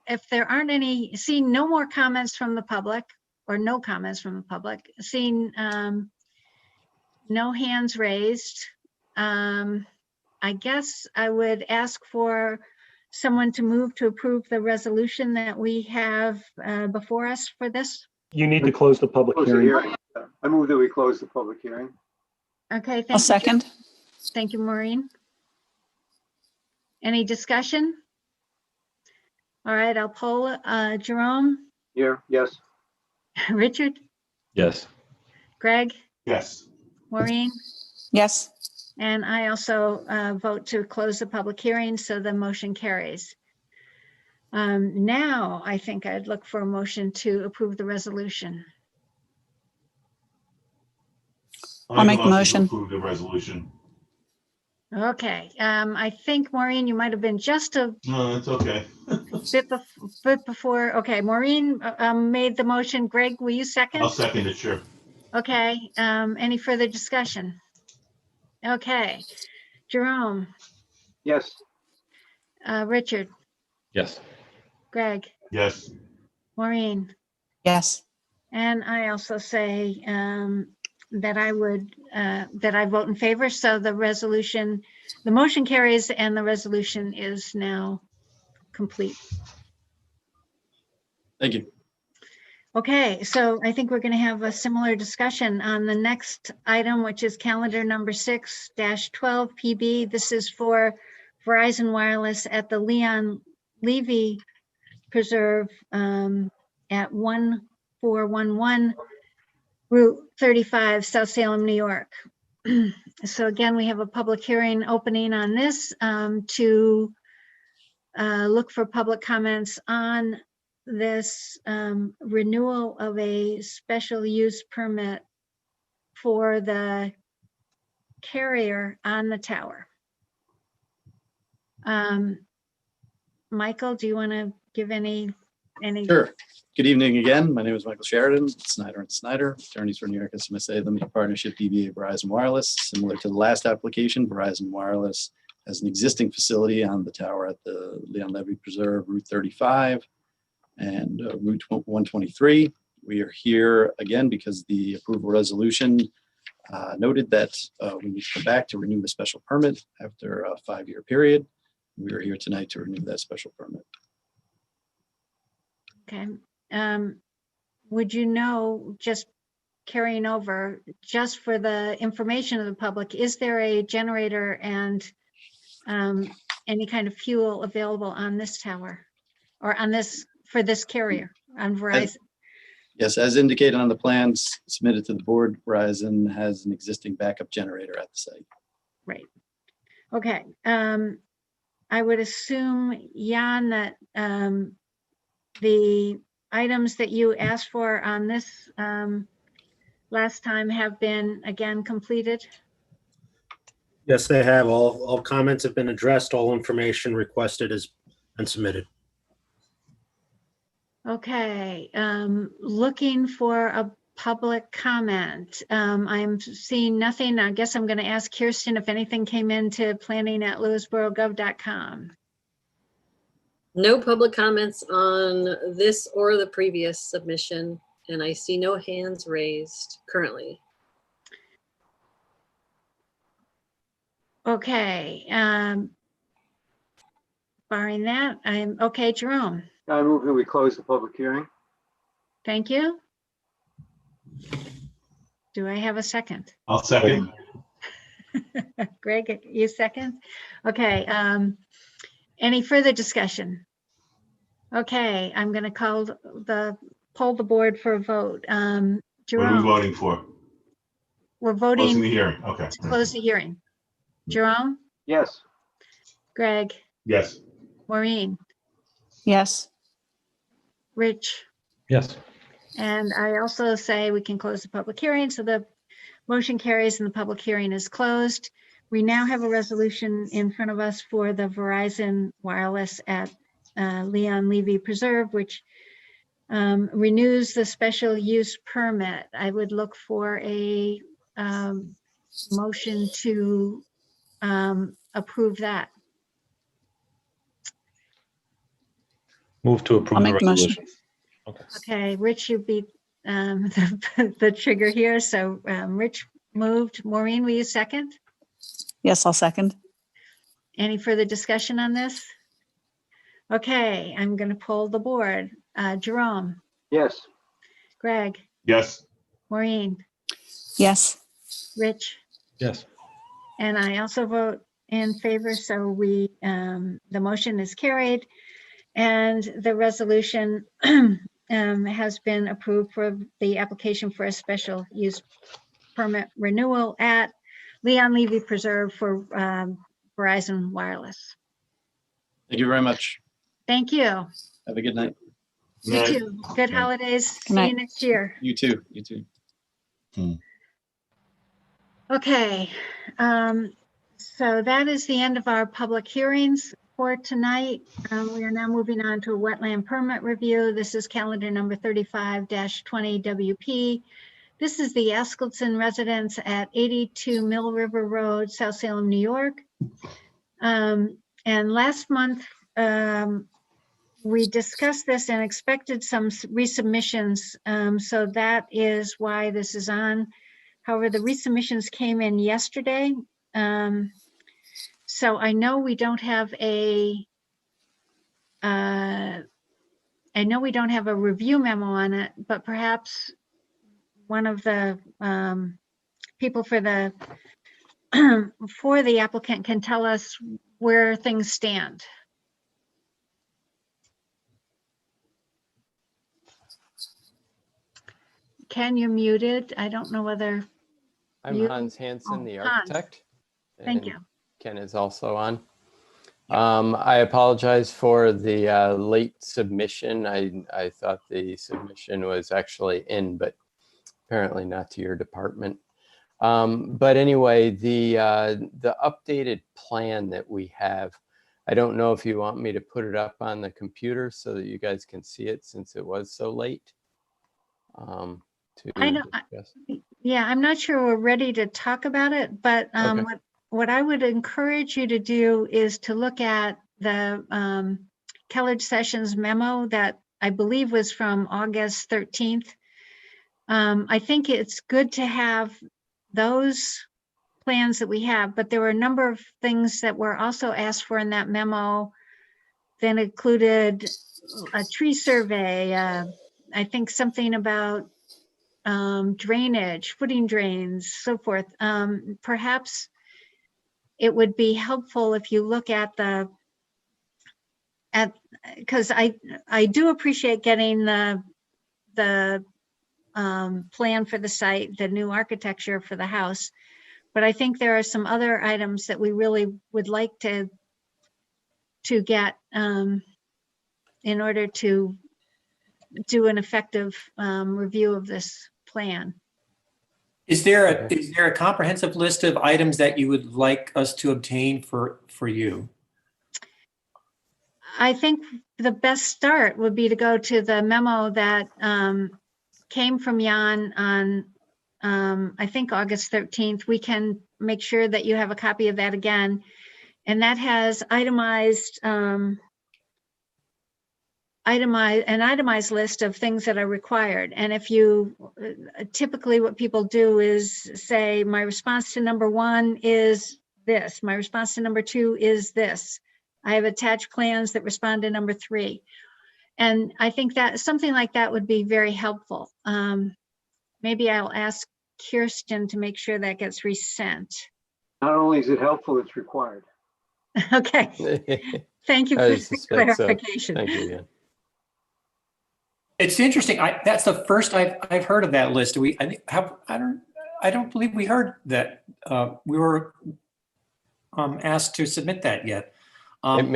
if there aren't seeing no more comments from the public, or no comments from the public, seeing no hands raised, I guess I would ask for someone to move to approve the resolution that we have before us for this. You need to close the public hearing. I move that we close the public hearing. Okay, thank I'll you. second. Thank you, Maureen. Any discussion? All right, I'll poll Jerome, Here, yes. Richard, Yes. Greg, Yes. Maureen, Yes. and I also vote to close the public hearing, so the motion carries. Now, I think I'd look for a motion to approve the resolution. I'll make the motion. to approve the resolution. Okay, I think Maureen, you might have been just a No, it's okay. bit before. Okay, Maureen made the motion. Greg, will you second? I'll second it, sure. Okay, any further discussion? Okay, Jerome, Yes. Richard, Yes. Greg, Yes. Maureen, Yes. and I also say that I would, that I vote in favor. So the motion carries and the resolution is now complete. Thank you. Okay, so I think we're going to have a similar discussion on the next item, which is calendar number 6-12 PB. This is for Verizon Wireless at the Leon Levy Preserve at 1411 Route 35, South Salem, New York. So again, we have a public hearing opening on this to look for public comments on this renewal of a special use permit for the carrier on the tower. Michael, do you want to give any? Sure. Good evening again. My name is Michael Sheridan, Snyder & Snyder, attorneys for New York SMSA Limited Partnership, DBA Verizon Wireless. Similar to the last application, Verizon Wireless has an existing facility on the tower at the Leon Levy Preserve, Route 35 and Route 123. We are here again because the approval resolution noted that we need to come back to renew the special permit after a 5-year period. We are here tonight to renew that special permit. Okay. Would you know, just carrying over, just for the information of the public, is there a generator and any kind of fuel available on this tower or on this, for this carrier on Verizon? Yes, as indicated on the plans submitted to the board, Verizon has an existing backup generator at the site. Right. Okay. I would assume, Jan, that the items that you asked for on this last time have been again completed? Yes, they have. All comments have been addressed. All information requested has been submitted. Okay, looking for a public comment. I'm seeing nothing. I guess I'm going to ask Kirsten if anything came into planning@lewisborogov.com. No public comments on this or the previous submission, and I see no hands raised currently. Okay, barring that, I'm okay, Jerome. I move that we close the public hearing. Thank you. Do I have a second? I'll second. Greg, you second? Okay, any further discussion? Okay, I'm going to poll the board for a vote. What are we Jerome, voting for? we're Closing voting the hearing. Okay. to close the hearing. Jerome, Yes. Greg, Yes. Maureen, Yes. Rich, Yes. and I also say we can close the public hearing, so the motion carries and the public hearing is closed. We now have a resolution in front of us for the Verizon Wireless at Leon Levy Preserve, which renews the special use permit. I would look for a motion to approve that. Move to approve I'll the make the motion. resolution. Okay. Okay, Rich, you beat the trigger here. So Rich moved. Maureen, will you second? Yes, I'll second. Any further discussion on this? Okay, I'm going to poll the board. Jerome, Yes. Greg, Yes. Maureen, Yes. Rich, Yes. and I also vote in favor. So the motion is carried and the resolution has been approved for the application for a special use permit renewal at Leon Levy Preserve for Verizon Wireless. Thank you very much. Thank you. Have a good night. You Night. too. Good holidays. See night. you next year. You too. You too. Okay. So that is the end of our public hearings for tonight. We are now moving on to a wetland permit review. This is calendar number 35-20 WP. This is the Askelson residence at 82 Mill River Road, South Salem, New York. And last month, we discussed this and expected some resubmissions. So that is why this is on. However, the resubmissions came in yesterday. So I know we don't have a review memo on it, but perhaps one of the people for the for the applicant can tell us where things stand. Ken, you're muted. I don't know whether I'm you- Hans Hansen, the Oh, Hans. architect. Thank and you. Ken is also on. I apologize for the late submission. I thought the submission was actually in, but apparently not to your department. But anyway, the updated plan that we have, I don't know if you want me to put it up on the computer so that you guys can see it since it was so late. I don't- Yeah, I'm not sure we're ready to talk about it, but Okay. what I would encourage you to do is to look at the Kellogg Sessions memo that I believe was from August 13th. I think it's good to have those plans that we have, but there were a number of things that were also asked for in that memo that included a tree survey, I think something about drainage, footing drains, so forth. Perhaps it would be helpful if you look at because I do appreciate getting the plan for the site, the new architecture for the house, but I think there are some other items that we really would like to to get, in order to do an effective review of this plan. Is there a comprehensive list of items that you would like us to obtain for you? I think the best start would be to go to the memo that came from Jan on, I think, August 13th. We can make sure that you have a copy of that again. And that has an itemized list of things that are required. And if you, typically what people do is say, my response to number 1 is this. My response to number 2 is this. I have attached plans that respond to number 3. And I think that something like that would be very helpful. Maybe I'll ask Kirsten to make sure that gets resent. Not only is it helpful, it's required. Okay. Thank you for I the suspect so. clarification. Thank you, Jan. It's interesting. That's the first I've heard of that list. I don't believe we heard that we were asked to submit that yet. It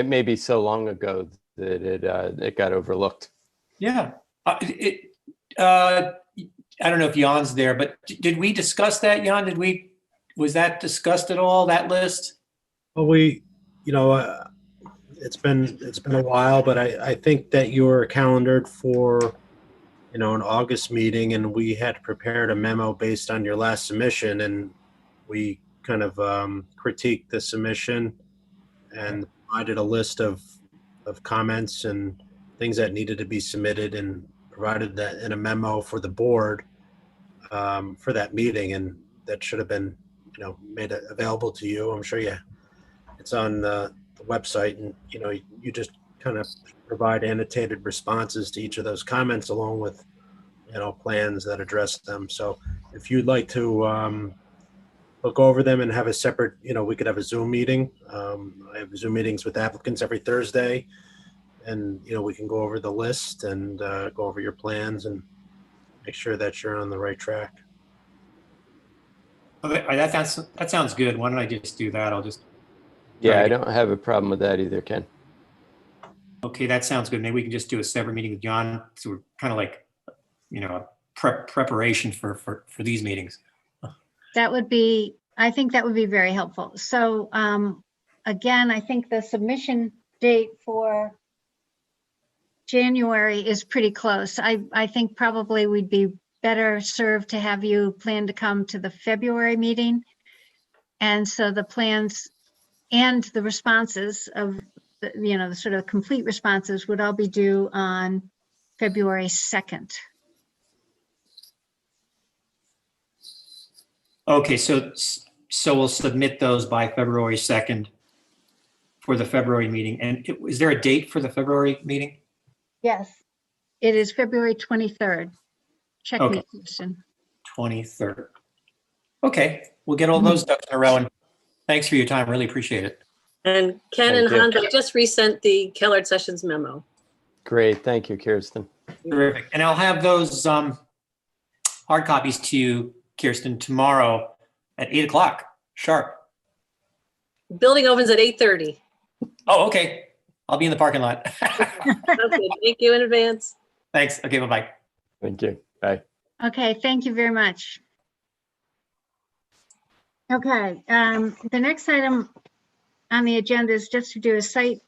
may be so long ago that it got overlooked. Yeah. I don't know if Jan's there, but did we discuss that, Jan? Was that discussed at all, that list? Well, it's been a while, but I think that you were calendared for, an August meeting, and we had prepared a memo based on your last submission, and we kind of critiqued the submission and provided a list of comments and things that needed to be submitted, and provided that in a memo for the board for that meeting, and that should have been made available to you. I'm sure it's on the website, and you just kind of provide annotated responses to each of those comments along with plans that address them. So if you'd like to look over them and have a separate, we could have a Zoom meeting. I have Zoom meetings with applicants every Thursday, and we can go over the list and go over your plans and make sure that you're on the right track. Okay, that sounds good. Why don't I just do that? Yeah, I don't have a problem with that either, Ken. Okay, that sounds good. Maybe we can just do a separate meeting with Jan. So we're kind of like, preparation for these meetings. I think that would be very helpful. So again, I think the submission date for January is pretty close. I think probably we'd be better served to have you plan to come to the February meeting. And so the plans and the responses of, the sort of complete responses would all be due on February 2nd. Okay, so we'll submit those by February 2nd for the February meeting. And is there a date for the February meeting? Yes, it is February 23rd. Check me, Okay. Kirsten. 23rd. Okay, we'll get all those ducks in a row. And thanks for your time. Really appreciate it. And Ken and Thank you. Hans, I just resent the Kellard Sessions memo. Great. Thank you, Kirsten. Terrific. And I'll have those hard copies to you, Kirsten, tomorrow at 8 o'clock sharp. Building opens at 8:30. Oh, okay. I'll be in the parking lot. Okay, thank you in advance. Thanks. Okay, bye-bye. Thank you. Bye. Okay, thank you very much. Okay, the next item on the agenda is just to do a site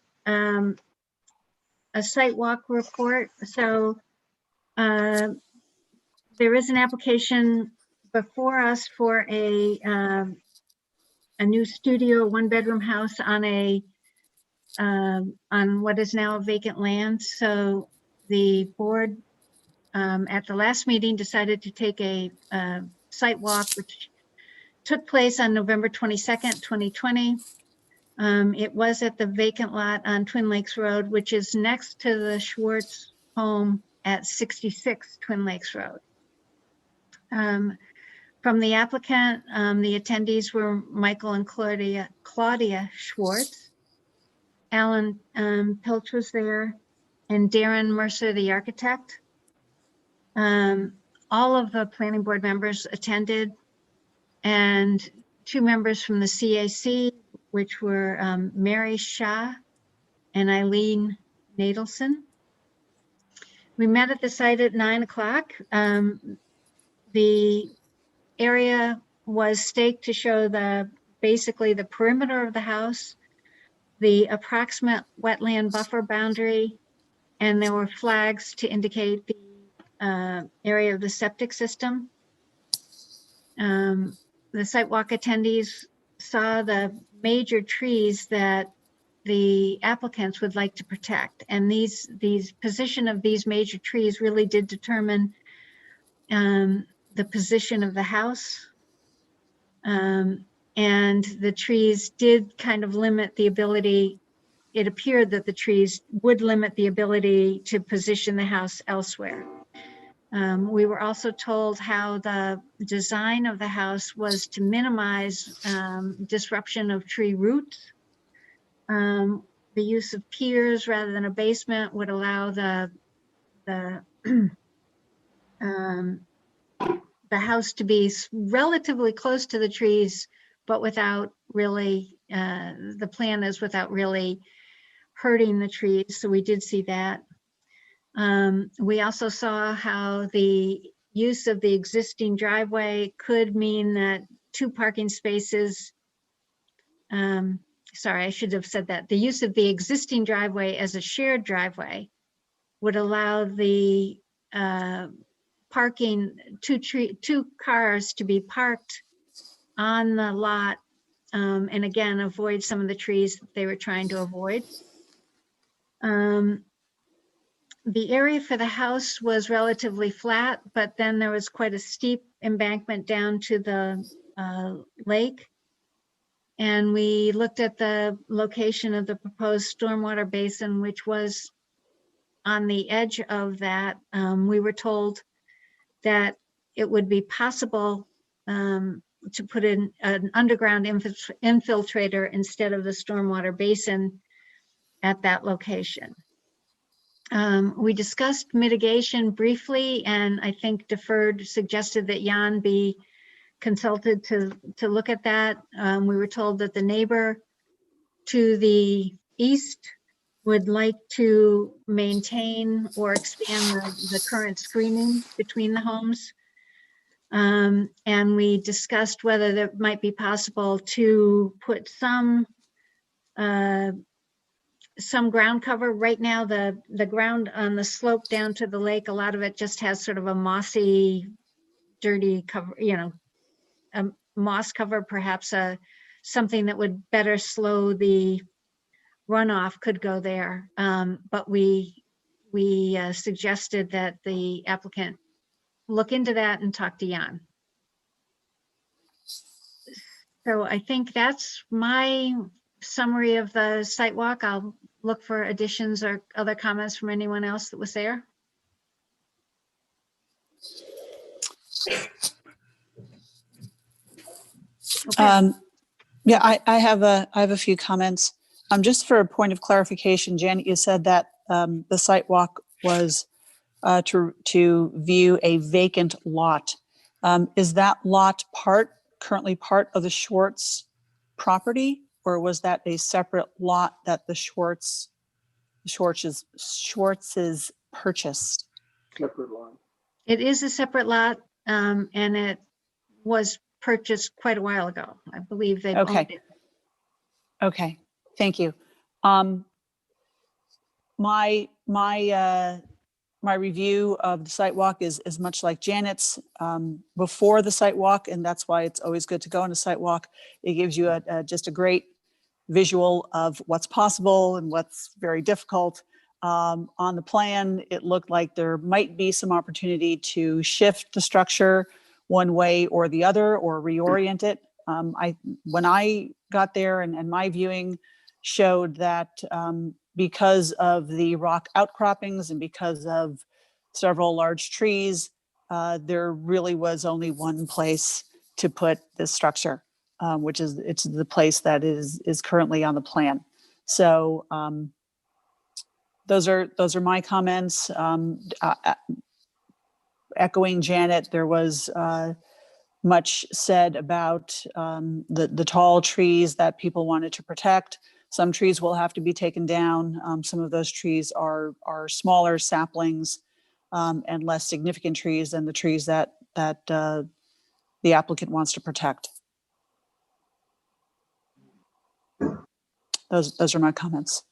walk report. So there is an application before us for a new studio, 1-bedroom house on what is now vacant land. So the board at the last meeting decided to take a site walk, which took place on November 22nd, 2020. It was at the vacant lot on Twin Lakes Road, which is next to the Schwartz home at 66 Twin Lakes Road. From the applicant, the attendees were Michael and Claudia Schwartz. Alan Pilch was there, and Darren Mercer, the architect. All of the planning board members attended, and 2 members from the CAC, which were Mary Shah and Eileen Nadelson. We met at the site at 9 o'clock. The area was staked to show basically the perimeter of the house, the approximate wetland buffer boundary, and there were flags to indicate the area of the septic system. The site walk attendees saw the major trees that the applicants would like to protect. And these position of these major trees really did determine the position of the house. And the trees did kind of limit the ability, it appeared that the trees would limit the ability to position the house elsewhere. We were also told how the design of the house was to minimize disruption of tree roots. The use of piers rather than a basement would allow the house to be relatively close to the trees, but without really, the plan is without really hurting the trees. So we did see that. We also saw how the use of the existing driveway could mean that 2 parking spaces, sorry, I should have said that. The use of the existing driveway as a shared driveway would allow the parking, 2 cars to be parked on the lot, and again, avoid some of the trees that they were trying to avoid. The area for the house was relatively flat, but then there was quite a steep embankment down to the lake. And we looked at the location of the proposed stormwater basin, which was on the edge of that. We were told that it would be possible to put in an underground infiltrator instead of the stormwater basin at that location. We discussed mitigation briefly, and I think suggested that Jan be consulted to look at that. We were told that the neighbor to the east would like to maintain or expand the current screening between the homes. And we discussed whether it might be possible to put some ground cover. Right now, the ground on the slope down to the lake, a lot of it just has sort of a mossy, dirty cover, a moss cover, perhaps something that would better slow the runoff could go there. But we suggested that the applicant look into that and talk to Jan. So I think that's my summary of the site walk. I'll look for additions or other comments from anyone else that was there. Okay. Yeah, I have a few comments. Just for a point of clarification, Janet, you said that the site walk was to view a vacant lot. Is that lot currently part of the Schwartz property, or was that a separate lot that the Schwartzes purchased? Separate lot. It is a separate lot, and it was purchased quite a while ago. I believe they've owned it. Okay, thank you. My review of the site walk is much like Janet's before the site walk, and that's why it's always good to go on a site walk. It gives you just a great visual of what's possible and what's very difficult. On the plan, it looked like there might be some opportunity to shift the structure one way or the other, or reorient it. When I got there and my viewing showed that because of the rock outcroppings and because of several large trees, there really was only one place to put this structure, which is the place that is currently on the plan. So those are my comments. Echoing Janet, there was much said about the tall trees that people wanted to protect. Some trees will have to be taken down. Some of those trees are smaller saplings and less significant trees than the trees that the applicant wants to protect. Those are my comments.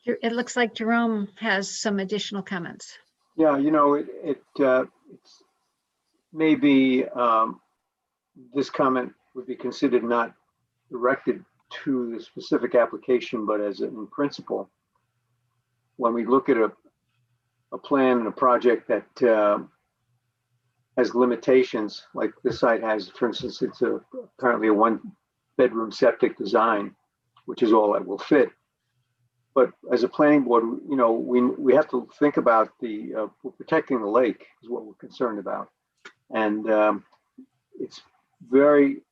It looks like Jerome has some additional comments. Yeah, it's maybe this comment would be considered not directed to the specific application, but as in principle, when we look at a plan and a project that has limitations, like this site has, for instance, it's apparently a 1-bedroom septic design, which is all that will fit. But as a planning board, we have to think about protecting the lake is what we're concerned about. And it's very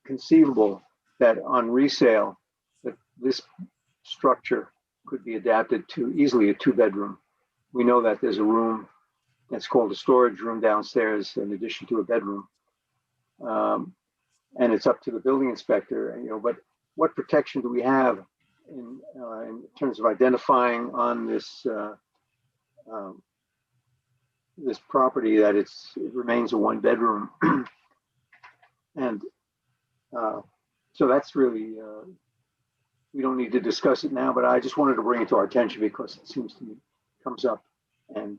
conceivable that on resale, that this structure could be adapted to easily a 2-bedroom. We know that there's a room that's called a storage room downstairs in addition to a bedroom. And it's up to the building inspector, but what protection do we have in terms of identifying on this this property that it remains a 1-bedroom? And so that's really, we don't need to discuss it now, but I just wanted to bring it to our attention because it seems to me comes up, and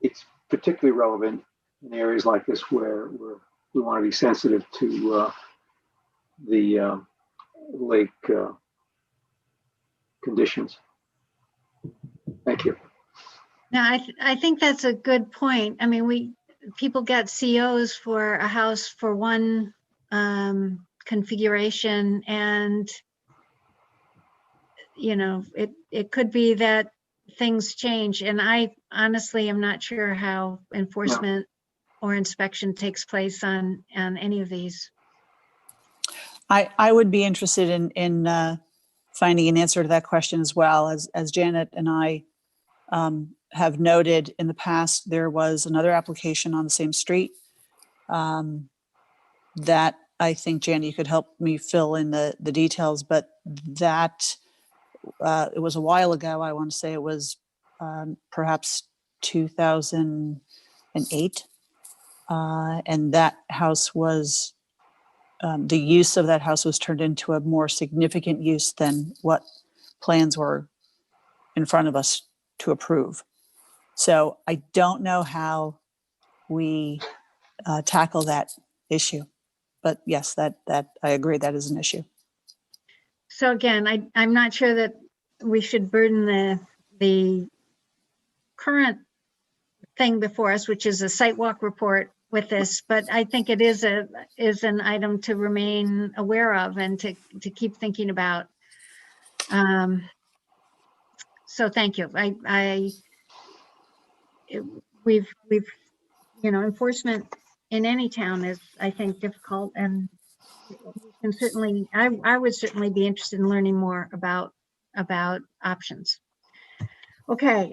it's particularly relevant in areas like this where we want to be sensitive to the lake conditions. Thank you. Now, I think that's a good point. I mean, people get COs for a house for one configuration, and it could be that things change. And I honestly am not sure how enforcement or inspection takes place on any of these. I would be interested in finding an answer to that question as well. As Janet and I have noted in the past, there was another application on the same street that I think, Janet, you could help me fill in the details, but that it was a while ago. I want to say it was perhaps 2008. And that house was, the use of that house was turned into a more significant use than what plans were in front of us to approve. So I don't know how we tackle that issue, but yes, that I agree, that is an issue. So again, I'm not sure that we should burden the current thing before us, which is a site walk report with this, but I think it is an item to remain aware of and to keep thinking about. So thank you. We've enforcement in any town is, I think, difficult, and we can certainly, I would certainly be interested in learning more about options. Okay.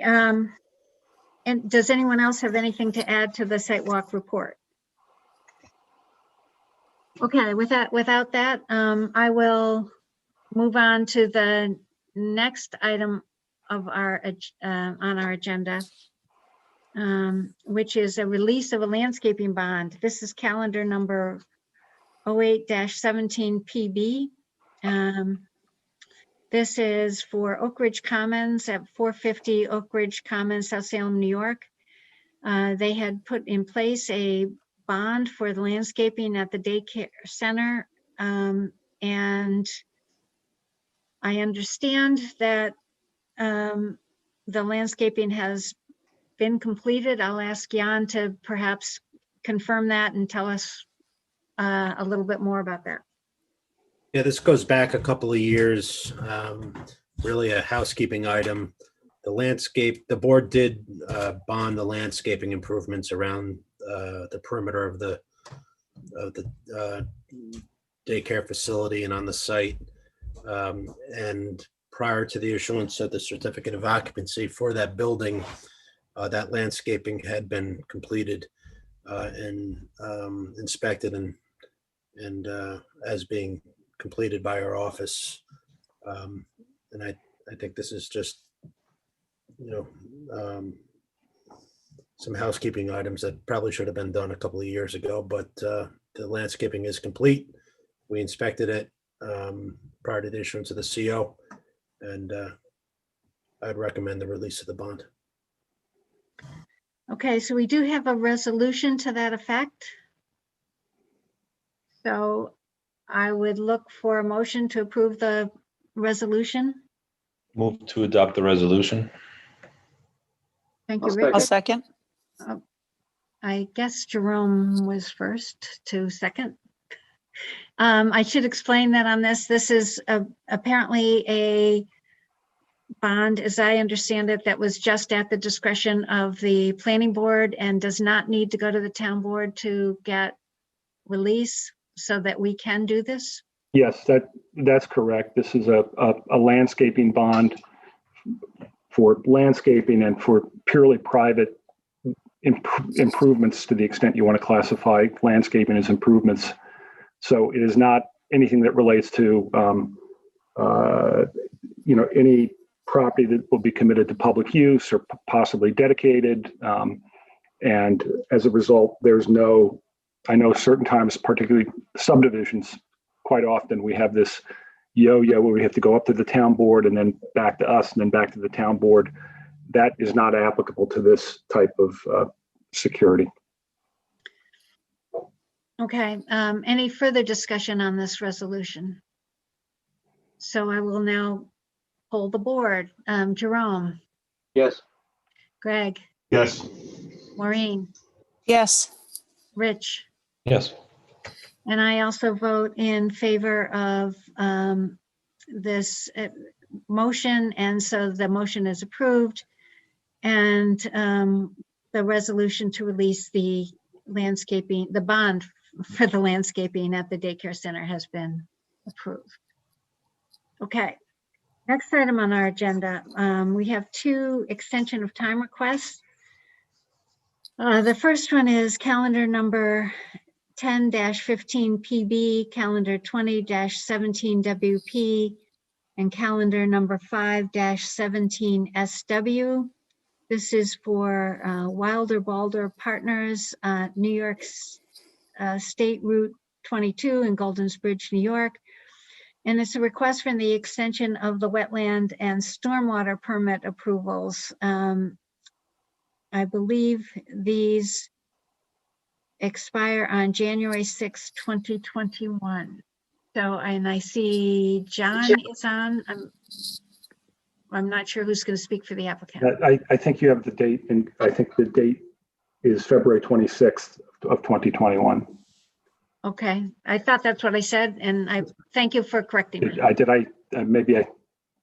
And does anyone else have anything to add to the site walk report? Okay, without that, I will move on to the next item of our on our agenda, which is a release of a landscaping bond. This is calendar number 08-17 PB. This is for Oak Ridge Commons at 450 Oak Ridge Commons, South Salem, New York. They had put in place a bond for the landscaping at the daycare center. And I understand that the landscaping has been completed. I'll ask Jan to perhaps confirm that and tell us a little bit more about that. Yeah, this goes back a couple of years, really a housekeeping item. The board did bond the landscaping improvements around the perimeter of the daycare facility and on the site. And prior to the issuance of the certificate of occupancy for that building, that landscaping had been completed and inspected and as being completed by our office And I think this is just, some housekeeping items that probably should have been done a couple of years ago, but the landscaping is complete. We inspected it prior to the issuance of the CO, and I'd recommend the release of the bond. Okay, so we do have a resolution to that effect. So I would look for a motion to approve the resolution. Move to adopt the resolution. Thank you, I'll Rick. I'll second. I guess Jerome was first to second. I should explain that on this. This is apparently a bond, as I understand it, that was just at the discretion of the planning board and does not need to go to the town board to get release so that we can do this. Yes, that's correct. This is a landscaping bond for landscaping and for purely private improvements, to the extent you want to classify landscaping as improvements. So it is not anything that relates to any property that will be committed to public use or possibly dedicated. And as a result, there's no, I know certain times, particularly subdivisions, quite often we have this yo-yo where we have to go up to the town board and then back to us and then back to the town board. That is not applicable to this type of security. Okay, any further discussion on this resolution? So I will now poll the board. Jerome, Yes. Greg, Yes. Maureen, Yes. Rich, Yes. and I also vote in favor of this motion, and so the motion is approved. And the resolution to release the landscaping, the bond for the landscaping at the daycare center has been approved. Okay, next item on our agenda, we have 2 extension of time requests. The first one is calendar number 10-15 PB, calendar 20-17 WP, and calendar number 5-17 SW. This is for Wilder Balder Partners, New York State Route 22 in Golden's Bridge, New York. And it's a request for the extension of the wetland and stormwater permit approvals. I believe these expire on January 6, 2021. So, and I see John is on. I'm not sure who's going to speak for the applicant. I think you have the date, and I think the date is February 26th of 2021. Okay, I thought that's what I said, and I thank you for correcting me. Maybe I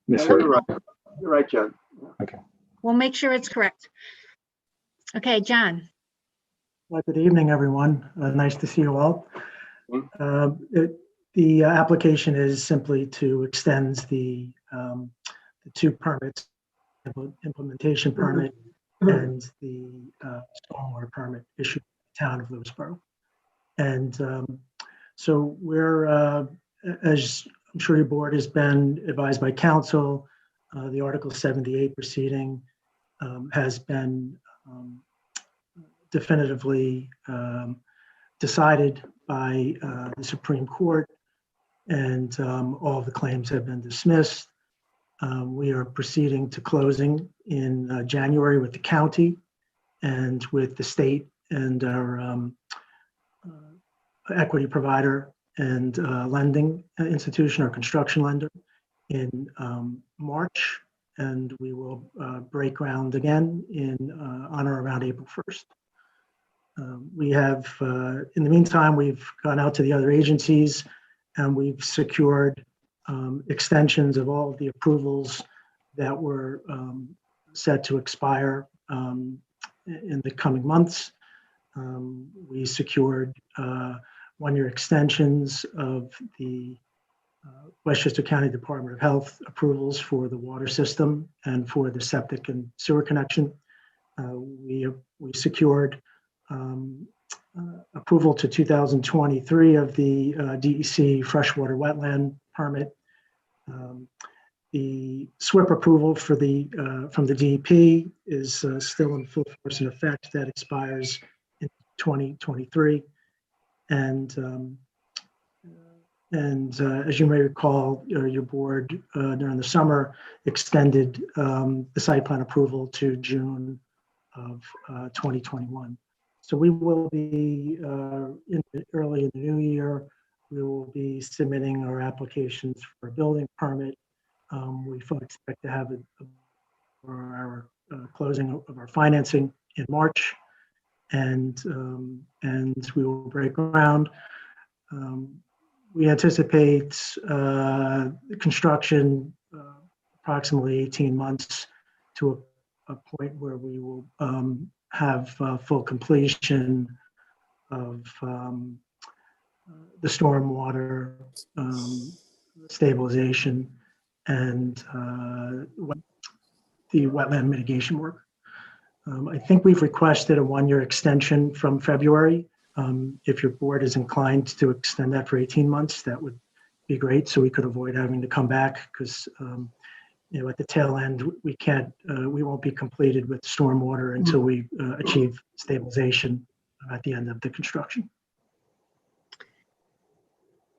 misheard. You're right, John. Okay. We'll make sure it's correct. Okay, John. Well, good evening, everyone. Nice to see you all. The application is simply to extend the 2 permits, implementation permit and the stormwater permit issued by the town of Lewisboro. And so we're, as I'm sure your board has been advised by council, the Article 78 proceeding has been definitively decided by the Supreme Court, and all of the claims have been dismissed. We are proceeding to closing in January with the county and with the state and our equity provider and lending institution or construction lender in March, and we will break ground again on or around April 1st. We have, in the meantime, we've gone out to the other agencies and we've secured extensions of all of the approvals that were set to expire in the coming months. We secured 1-year extensions of the Westchester County Department of Health approvals for the water system and for the septic and sewer connection. We secured approval to 2023 of the DEC freshwater wetland permit. The SWIP approval for from the DEP is still in full force and effect. That expires in 2023. And as you may recall, your board during the summer extended the site plan approval to June of 2021. So we will be early in the new year. We will be submitting our applications for a building permit. We fully expect to have our closing of our financing in March, and we will break ground. We anticipate construction approximately 18 months to a point where we will have full completion of the stormwater stabilization and the wetland mitigation work. I think we've requested a 1-year extension from February. If your board is inclined to extend that for 18 months, that would be great, so we could avoid having to come back, because at the tail end, we won't be completed with stormwater until we achieve stabilization at the end of the construction.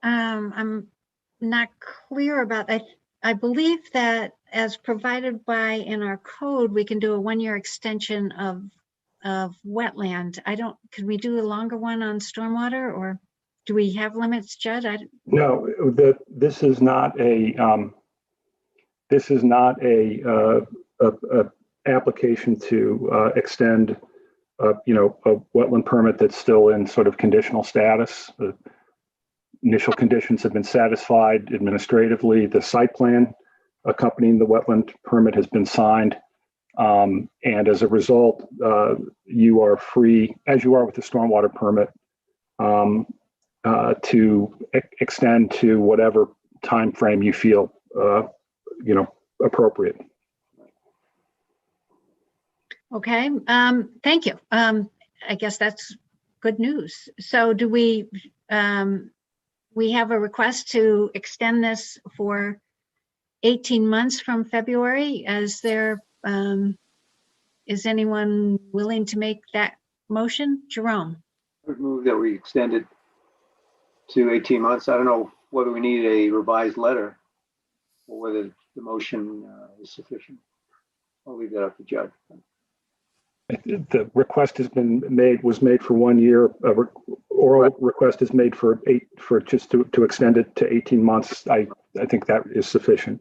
I'm not clear about that. I believe that as provided by in our code, we can do a 1-year extension of wetland. Could we do a longer one on stormwater, or do we have limits, Judd? No, this is not a application to extend a wetland permit that's still in sort of conditional status. The initial conditions have been satisfied administratively. The site plan accompanying the wetland permit has been signed. And as a result, you are free, as you are with the stormwater permit, to extend to whatever time frame you feel appropriate. Okay, thank you. I guess that's good news. So do we have a request to extend this for 18 months from February? Is anyone willing to make that motion? Jerome? I would move that we extend it to 18 months. I don't know whether we need a revised letter or whether the motion is sufficient. I'll leave that up to Judd. The request was made for 1 year. Oral request is made for just to extend it to 18 months. I think that is sufficient.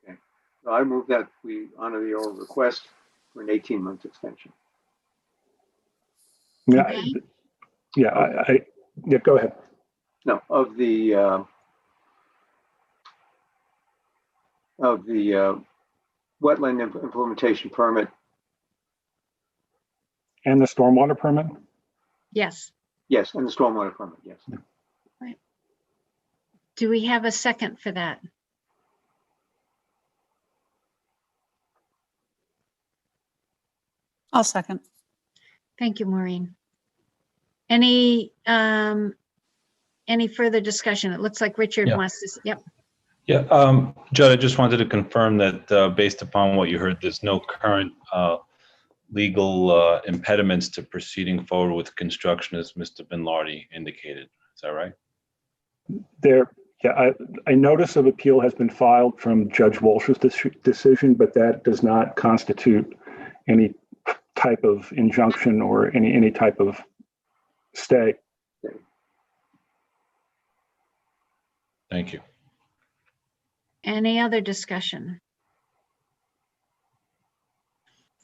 Okay. So I move that we honor the oral request for an 18-month extension. Yeah. Okay. Yeah. Go ahead. No, of the wetland implementation permit. And the stormwater permit? Yes. Yes, and the stormwater permit, yes. Right. Do we have a second for that? I'll second. Thank you, Maureen. Any further discussion? It looks like Richard wants to, yep. Yeah, Judd, I just wanted to confirm that based upon what you heard, there's no current legal impediments to proceeding forward with construction, as Mr. Binlardi indicated. Is that right? A notice of appeal has been filed from Judge Walsh's decision, but that does not constitute any type of injunction or any type of stay. Thank you. Any other discussion?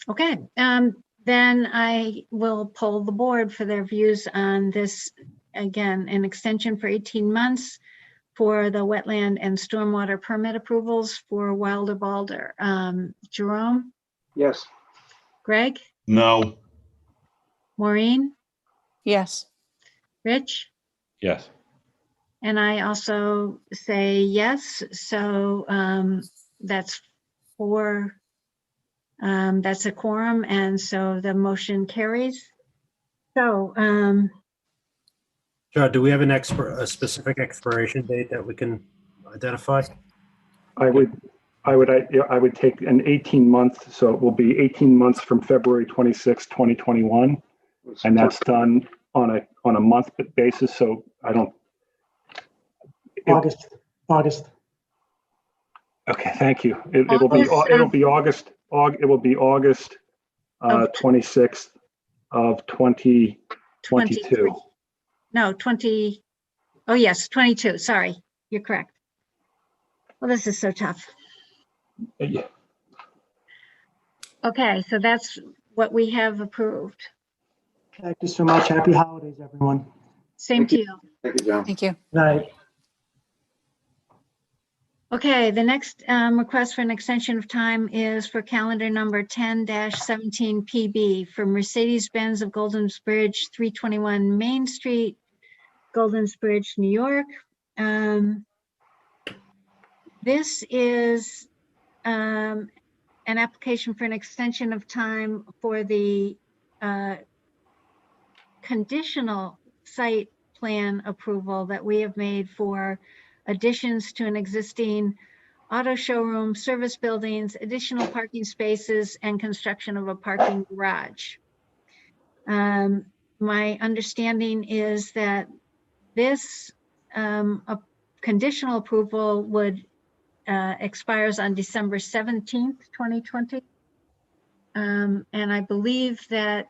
Okay, then I will poll the board for their views on this. Again, an extension for 18 months for the wetland and stormwater permit approvals for Wilder Balder. Jerome? Yes. Greg? No. Maureen? Yes. Rich? Yes. And I also say yes. So that's four. That's a quorum, and so the motion carries. So, Judd, do we have a specific expiration date that we can identify? I I would take an 18-month, so it will be 18 months from February 26, 2021, and that's done on a month basis. So I don't. August. Okay, thank you. It'll be August. It will be August 26th of 2022. No, 20. Oh yes, 22. Sorry, you're correct. Well, this is so tough. Yeah. Okay, so that's what we have approved. Thank you so much. Happy holidays, everyone. Same to you. Thank you, John. Thank you. Night. Okay, the next request for an extension of time is for calendar number 10-17 PB for Mercedes-Benz of Golden's Bridge, 321 Main Street, Golden's Bridge, New York. This is an application for an extension of time for the conditional site plan approval that we have made for additions to an existing auto showroom, service buildings, additional parking spaces, and construction of a parking garage. My understanding is that this a conditional approval would expires on December 17th, 2020. And I believe that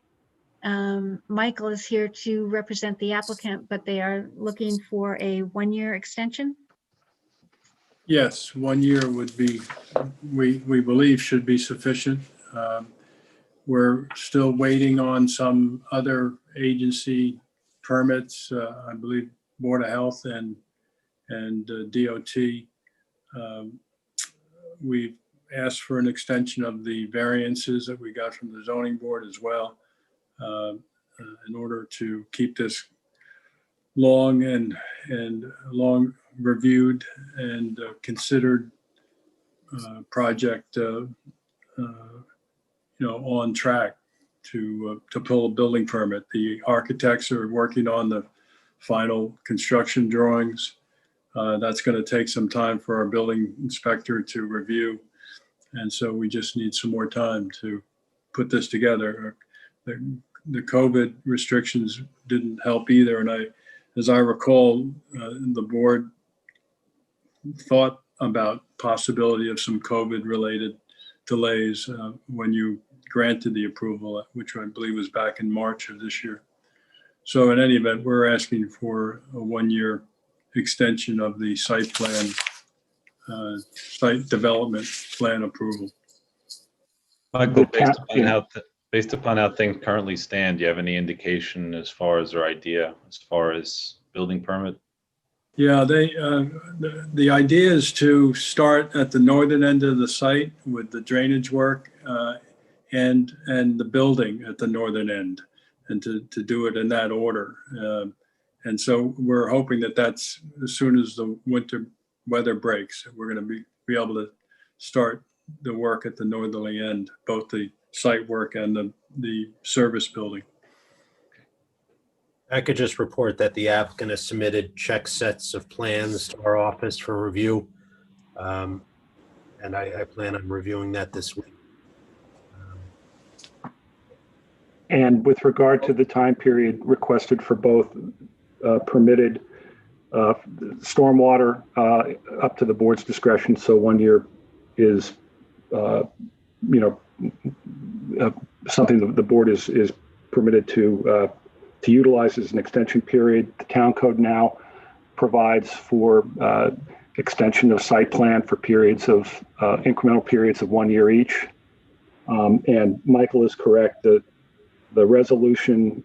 Michael is here to represent the applicant, but they are looking for a 1-year extension. Yes, 1 year would be, we believe should be sufficient. We're still waiting on some other agency permits, I believe Board of Health and DOT. We've asked for an extension of the variances that we got from the zoning board as well, in order to keep this long and long reviewed and considered project, on track to pull a building permit. The architects are working on the final construction drawings. That's going to take some time for our building inspector to review. And so we just need some more time to put this together. The COVID restrictions didn't help either. And as I recall, the board thought about possibility of some COVID related delays when you granted the approval, which I believe was back in March of this year. So in any event, we're asking for a 1-year extension of the site plan, site development plan approval. Michael, based upon how things currently stand, do you have any indication as far as their idea, as far as building permit? Yeah, the idea is to start at the northern end of the site with the drainage work and the building at the northern end, and to do it in that order. And so we're hoping that that's as soon as the winter weather breaks, we're going to be able to start the work at the northerly end, both the site work and the service building. I could just report that the applicant has submitted check sets of plans to our office for review. And I plan on reviewing that this week. And with regard to the time period requested for both permitted stormwater up to the board's discretion, so 1 year is, something that the board is permitted to utilize as an extension period. The town code now provides for extension of site plan for periods of incremental periods of 1 year each. And Michael is correct that the resolution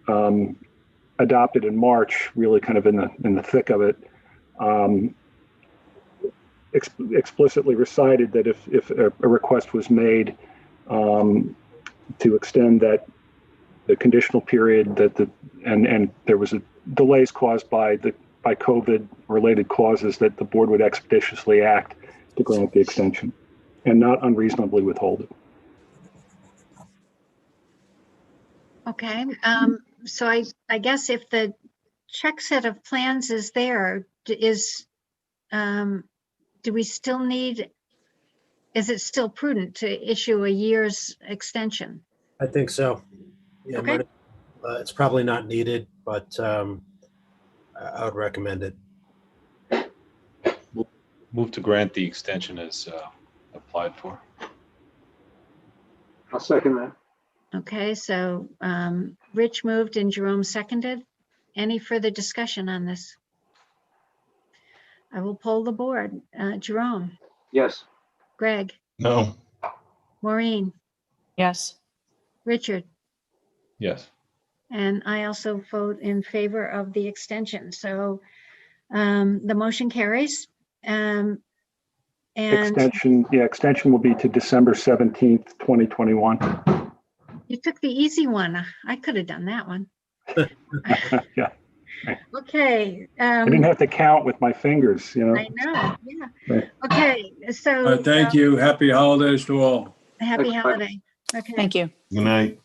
adopted in March, really kind of in the thick of it, explicitly recited that if a request was made to extend that the conditional period and there was a delays caused by COVID related causes, that the board would expeditiously act to grant the extension and not unreasonably withhold it. Okay, so I guess if the check set of plans is there, do we still need is it still prudent to issue a year's extension? I think so. Yeah, Okay. it's probably not needed, but I would recommend it. Move to grant the extension as applied for. I'll second that. Okay, so Rich moved and Jerome seconded. Any further discussion on this? I will poll the board. Jerome, Yes. Greg, No. Maureen, Yes. Richard, Yes. and I also vote in favor of the extension. So the motion carries. And Extension will be to December 17th, 2021. you took the easy one. I could have done that one. Yeah. Okay. I didn't have to count with my fingers, you know. I know, yeah. Right. Okay, so. Thank you. Happy holidays to all. Happy Thanks, Mike. holiday. Okay. Thank you. Good night.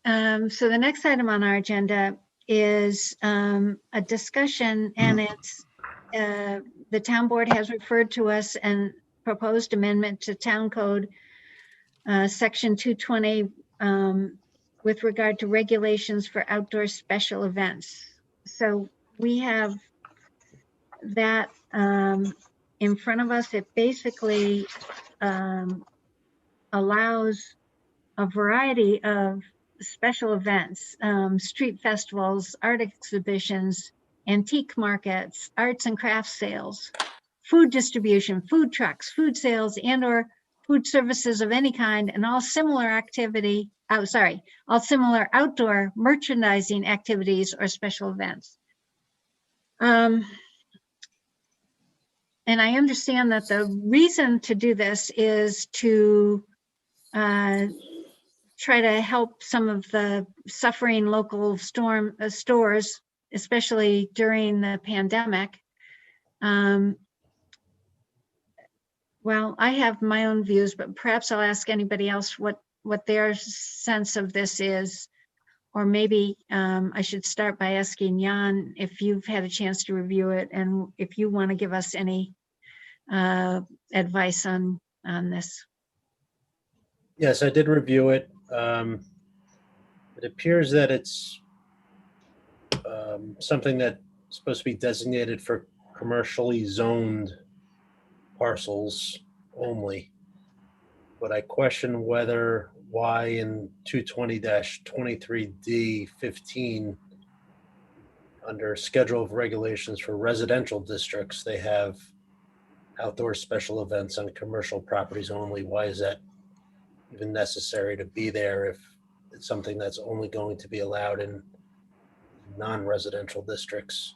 So the next item on our agenda is a discussion, and it's the town board has referred to us and proposed amendment to town code section 220 with regard to regulations for outdoor special events. So we have that in front of us. It basically allows a variety of special events, street festivals, art exhibitions, antique markets, arts and crafts sales, food distribution, food trucks, food sales, and/or food services of any kind, and all similar outdoor merchandising activities or special events. And I understand that the reason to do this is to try to help some of the suffering local stores, especially during the pandemic. Well, I have my own views, but perhaps I'll ask anybody else what their sense of this is. Or maybe I should start by asking Jan if you've had a chance to review it and if you want to give us any advice on this. Yes, I did review it. It appears that it's something that's supposed to be designated for commercially zoned parcels only. But I question why in 220-23D15 under schedule of regulations for residential districts, they have outdoor special events on commercial properties only. Why is that even necessary to be there if it's something that's only going to be allowed in non-residential districts?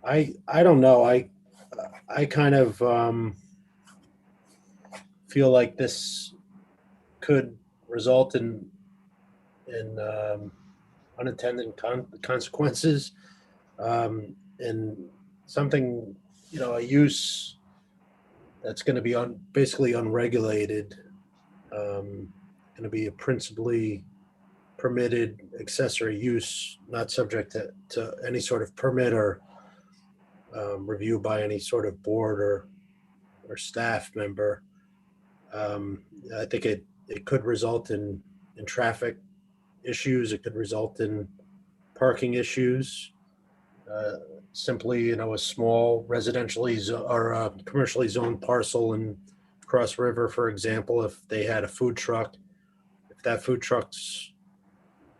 I don't know. I kind of feel like this could result in unintended consequences, and something, a use that's going to be basically unregulated, going to be a principally permitted accessory use, not subject to any sort of permit or review by any sort of board or staff member. I think it could result in traffic issues. It could result in parking issues. Simply, a small residentially or commercially zoned parcel in Cross River, for example, if they had a food truck, if that food truck's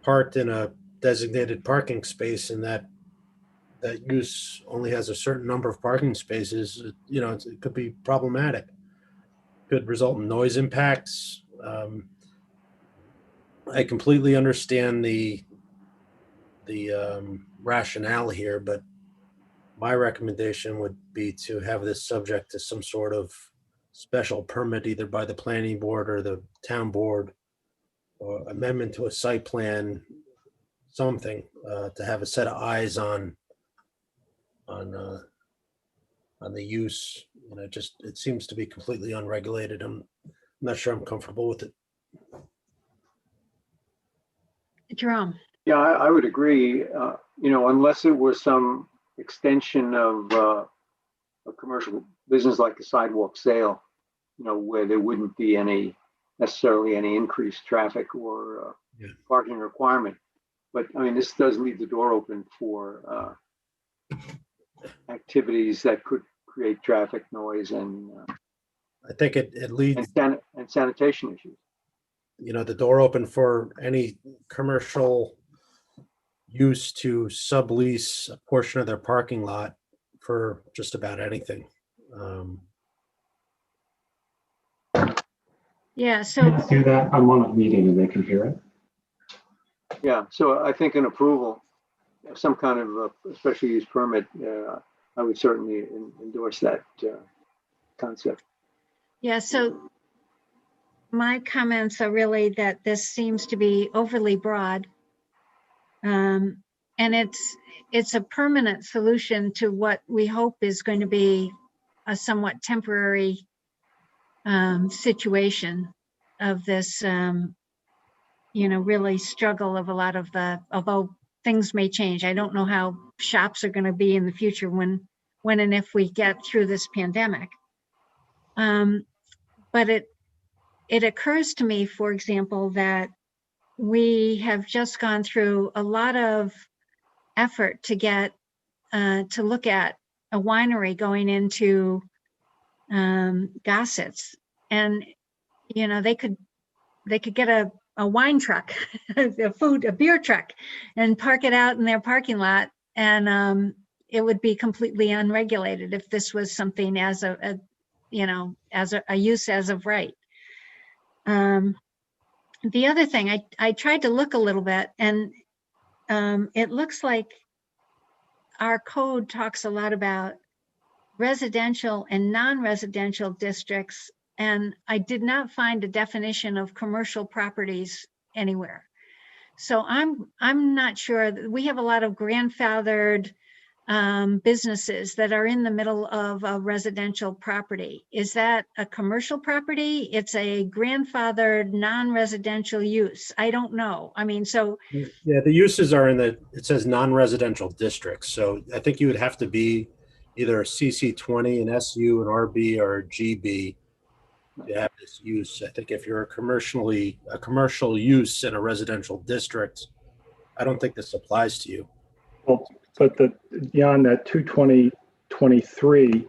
parked in a designated parking space and that use only has a certain number of parking spaces, it could be problematic. Could result in noise impacts. I completely understand the rationale here, but my recommendation would be to have this subject to some sort of special permit, either by the planning board or the town board, or amendment to a site plan, something to have a set of eyes on the use. It seems to be completely unregulated. I'm not sure I'm comfortable with it. Jerome. Yeah, I would agree. Unless it was some extension of a commercial business like a sidewalk sale, where there wouldn't be necessarily any increased traffic or parking requirement. But I mean, this does leave the door open for activities that could create traffic noise and I think it leads, and sanitation issues. the door open for any commercial use to sublease a portion of their parking lot for just about anything. Yeah, so Do that. I'm on a meeting and they can hear it. Yeah, so I think an approval, some kind of a special use permit, I would certainly endorse that concept. yeah, so my comments are really that this seems to be overly broad. And it's a permanent solution to what we hope is going to be a somewhat temporary situation of this, really struggle of a lot of although things may change. I don't know how shops are going to be in the future when and if we get through this pandemic. But it occurs to me, for example, that we have just gone through a lot of effort to get to look at a winery going into Gossets, and they could get a wine truck, a beer truck, and park it out in their parking lot, and it would be completely unregulated if this was something as a use as of right. The other thing, I tried to look a little bit, and it looks like our code talks a lot about residential and non-residential districts, and I did not find a definition of commercial properties anywhere. So I'm not sure. We have a lot of grandfathered businesses that are in the middle of a residential property. Is that a commercial property? It's a grandfathered non-residential use. I don't know. I mean, so. Yeah, the uses are it says non-residential districts. So I think you would have to be either a CC20, an SU, an RB, or a GB to have this use. I think if you're a commercial use in a residential district, I don't think this applies to you. Well, but beyond that 22023,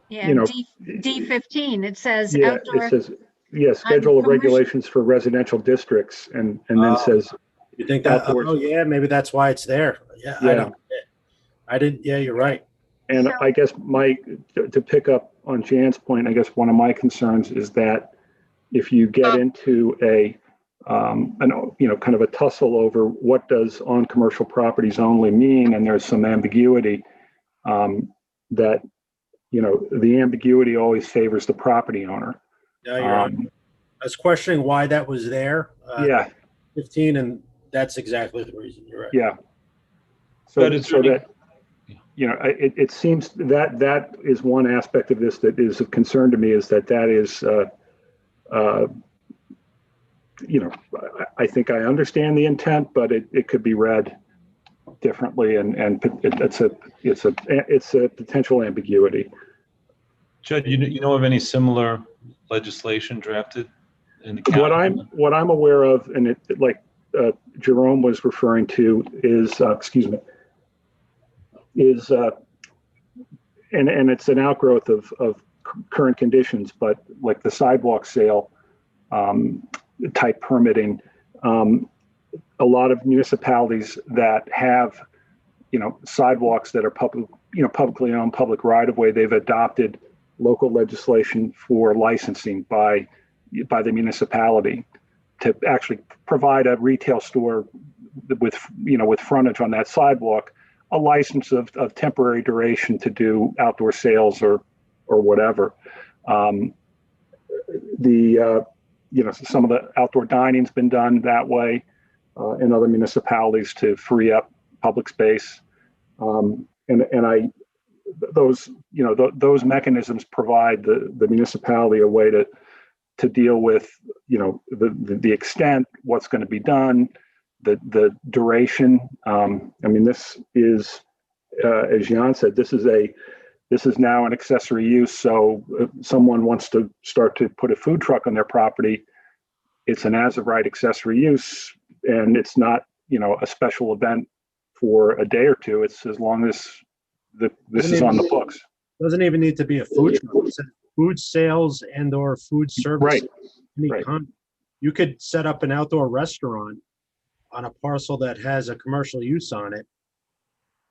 Yeah, D15, it says yeah, outdoor. it says, yeah, schedule of regulations for residential districts, and then says. You think that? Outdoors. Oh, yeah, maybe that's why it's there. Yeah, Yeah. I didn't. Yeah, you're right. And I guess to pick up on Jan's point, I guess one of my concerns is that if you get into kind of a tussle over what does on commercial properties only mean, and there's some ambiguity, that the ambiguity always favors the property owner. Yeah, you're right. I was questioning why that was there. 15, and that's exactly the reason. You're right. Yeah. So it seems that is one aspect of this that is of concern to me, is that is, I think I understand the intent, but it could be read differently, and it's a potential ambiguity. Judd, you know of any similar legislation drafted in the county? What I'm aware of, and Jerome was referring to, is and it's an outgrowth of current conditions, but like the sidewalk sale type permitting, a lot of municipalities that have sidewalks that are publicly owned, public right of way, they've adopted local legislation for licensing by the municipality to actually provide a retail store with frontage on that sidewalk a license of temporary duration to do outdoor sales or whatever. Some of the outdoor dining's been done that way in other municipalities to free up public space. Those mechanisms provide the municipality a way to deal with the extent, what's going to be done, the duration. This is as Jan said, this is now an accessory use. So if someone wants to start to put a food truck on their property, it's an as of right accessory use, and it's not, a special event for a day or two. It's as long as this is on the books. Doesn't even need to be a food truck. It's food sales and or food service. Right. You could set up an outdoor restaurant on a parcel that has a commercial use on it,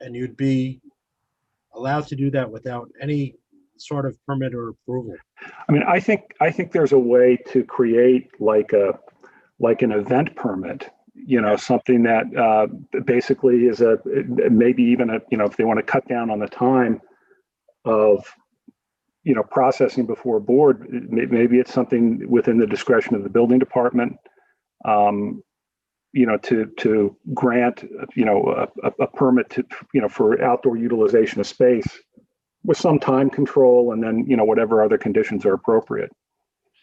and you'd be allowed to do that without any sort of permit or approval. I mean, I think there's a way to create like an event permit, something that basically is maybe even if they want to cut down on the time of, processing before a board, maybe it's something within the discretion of the building department, to grant, a permit to, for outdoor utilization of space with some time control, and then, whatever other conditions are appropriate.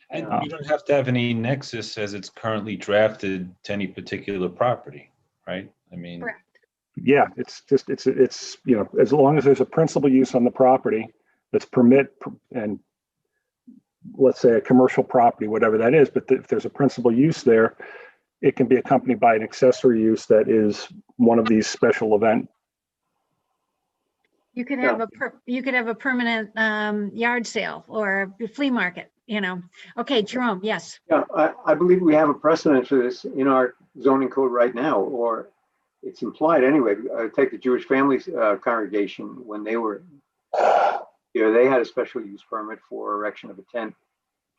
And you don't have to have any nexus as it's currently drafted to any particular property, right? I mean, Correct. Yeah, it's as long as there's a principal use on the property that's permit, and let's say a commercial property, whatever that is, but if there's a principal use there, it can be accompanied by an accessory use that is one of these special event. You could have a permanent yard sale or a flea market, Okay, Jerome, yes. Yeah, I believe we have a precedent for this in our zoning code right now, or it's implied anyway. Take the Jewish Families Congregation, when they were, they had a special use permit for erection of a tent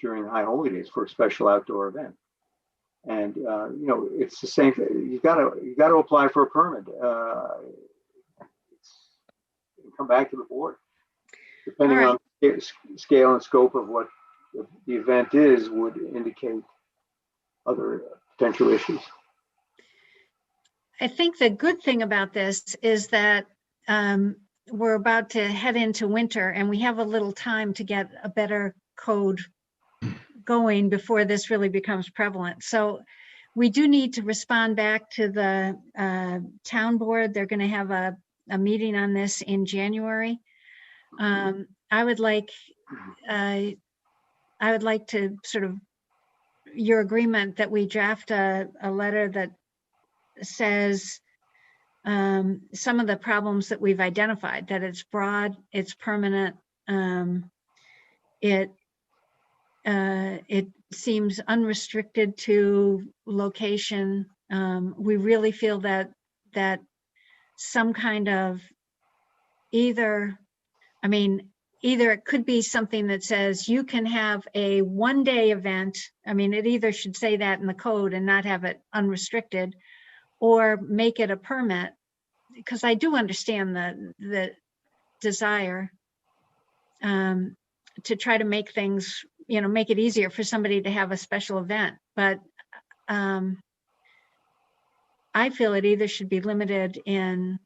during high holy days for a special outdoor event. And it's the same thing. You got to apply for a permit. Come back to the board, depending on scale and scope of what the event is, would indicate other potential issues. I think the good thing about this is that we're about to head into winter, and we have a little time to get a better code going before this really becomes prevalent. So we do need to respond back to the town board. They're going to have a meeting on this in January. I would like to sort of your agreement that we draft a letter that says some of the problems that we've identified, that it's broad, it's permanent, it seems unrestricted to location. We really feel that some kind of either it could be something that says you can have a one-day event. It either should say that in the code and not have it unrestricted, or make it a permit, because I do understand the desire to try to make things, make it easier for somebody to have a special event. But I feel it either should be limited in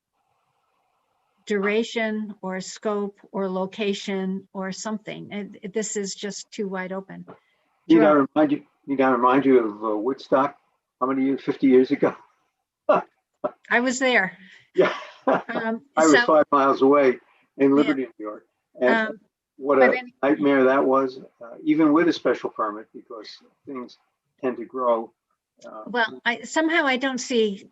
duration or scope or location or something. And this is just too wide open. You gotta remind you of Woodstock. How many years? 50 years ago. I was there. Yeah, I was 5 miles away in Liberty, New York, and what a nightmare that was. Even with a special permit, because things tend to grow. Well, I don't see,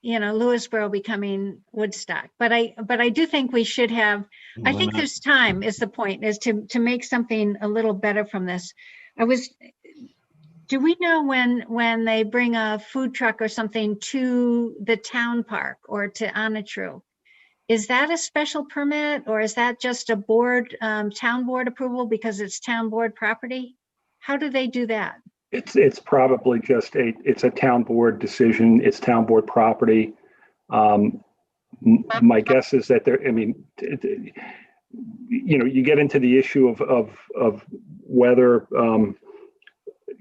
Lewisboro becoming Woodstock, but I do think we should have. I think there's time. Is the point? Is to make something a little better from this. Do we know when they bring a food truck or something to the town park or to Onatru? Is that a special permit, or is that just a board, town board approval because it's town board property? How do they do that? It's probably just it's a town board decision. It's town board property. My guess is that you get into the issue of whether,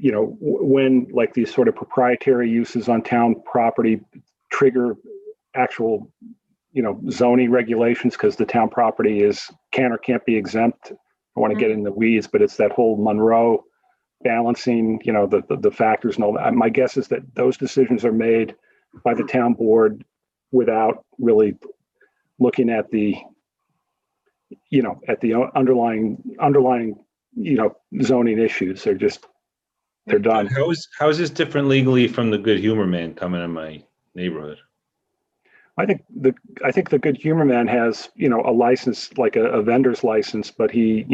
when like these sort of proprietary uses on town property trigger actual, zoning regulations, because the town property can or can't be exempt. I want to get in the weeds, but it's that whole Monroe balancing, the factors and all that. My guess is that those decisions are made by the town board without really looking at the, at the underlying, zoning issues. They're done. How is this different legally from the Good Humor Man coming in my neighborhood? I think the Good Humor Man has, a license, like a vendor's license, but he,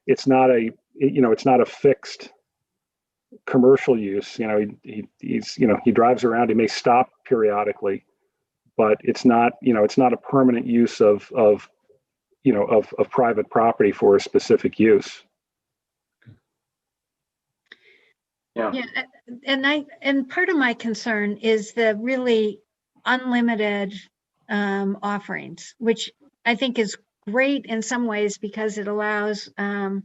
it's not a fixed commercial use. He drives around, he may stop periodically, but it's not a permanent use of private property for a specific use. Yeah. And part of my concern is the really unlimited offerings, which I think is great in some ways because it allows a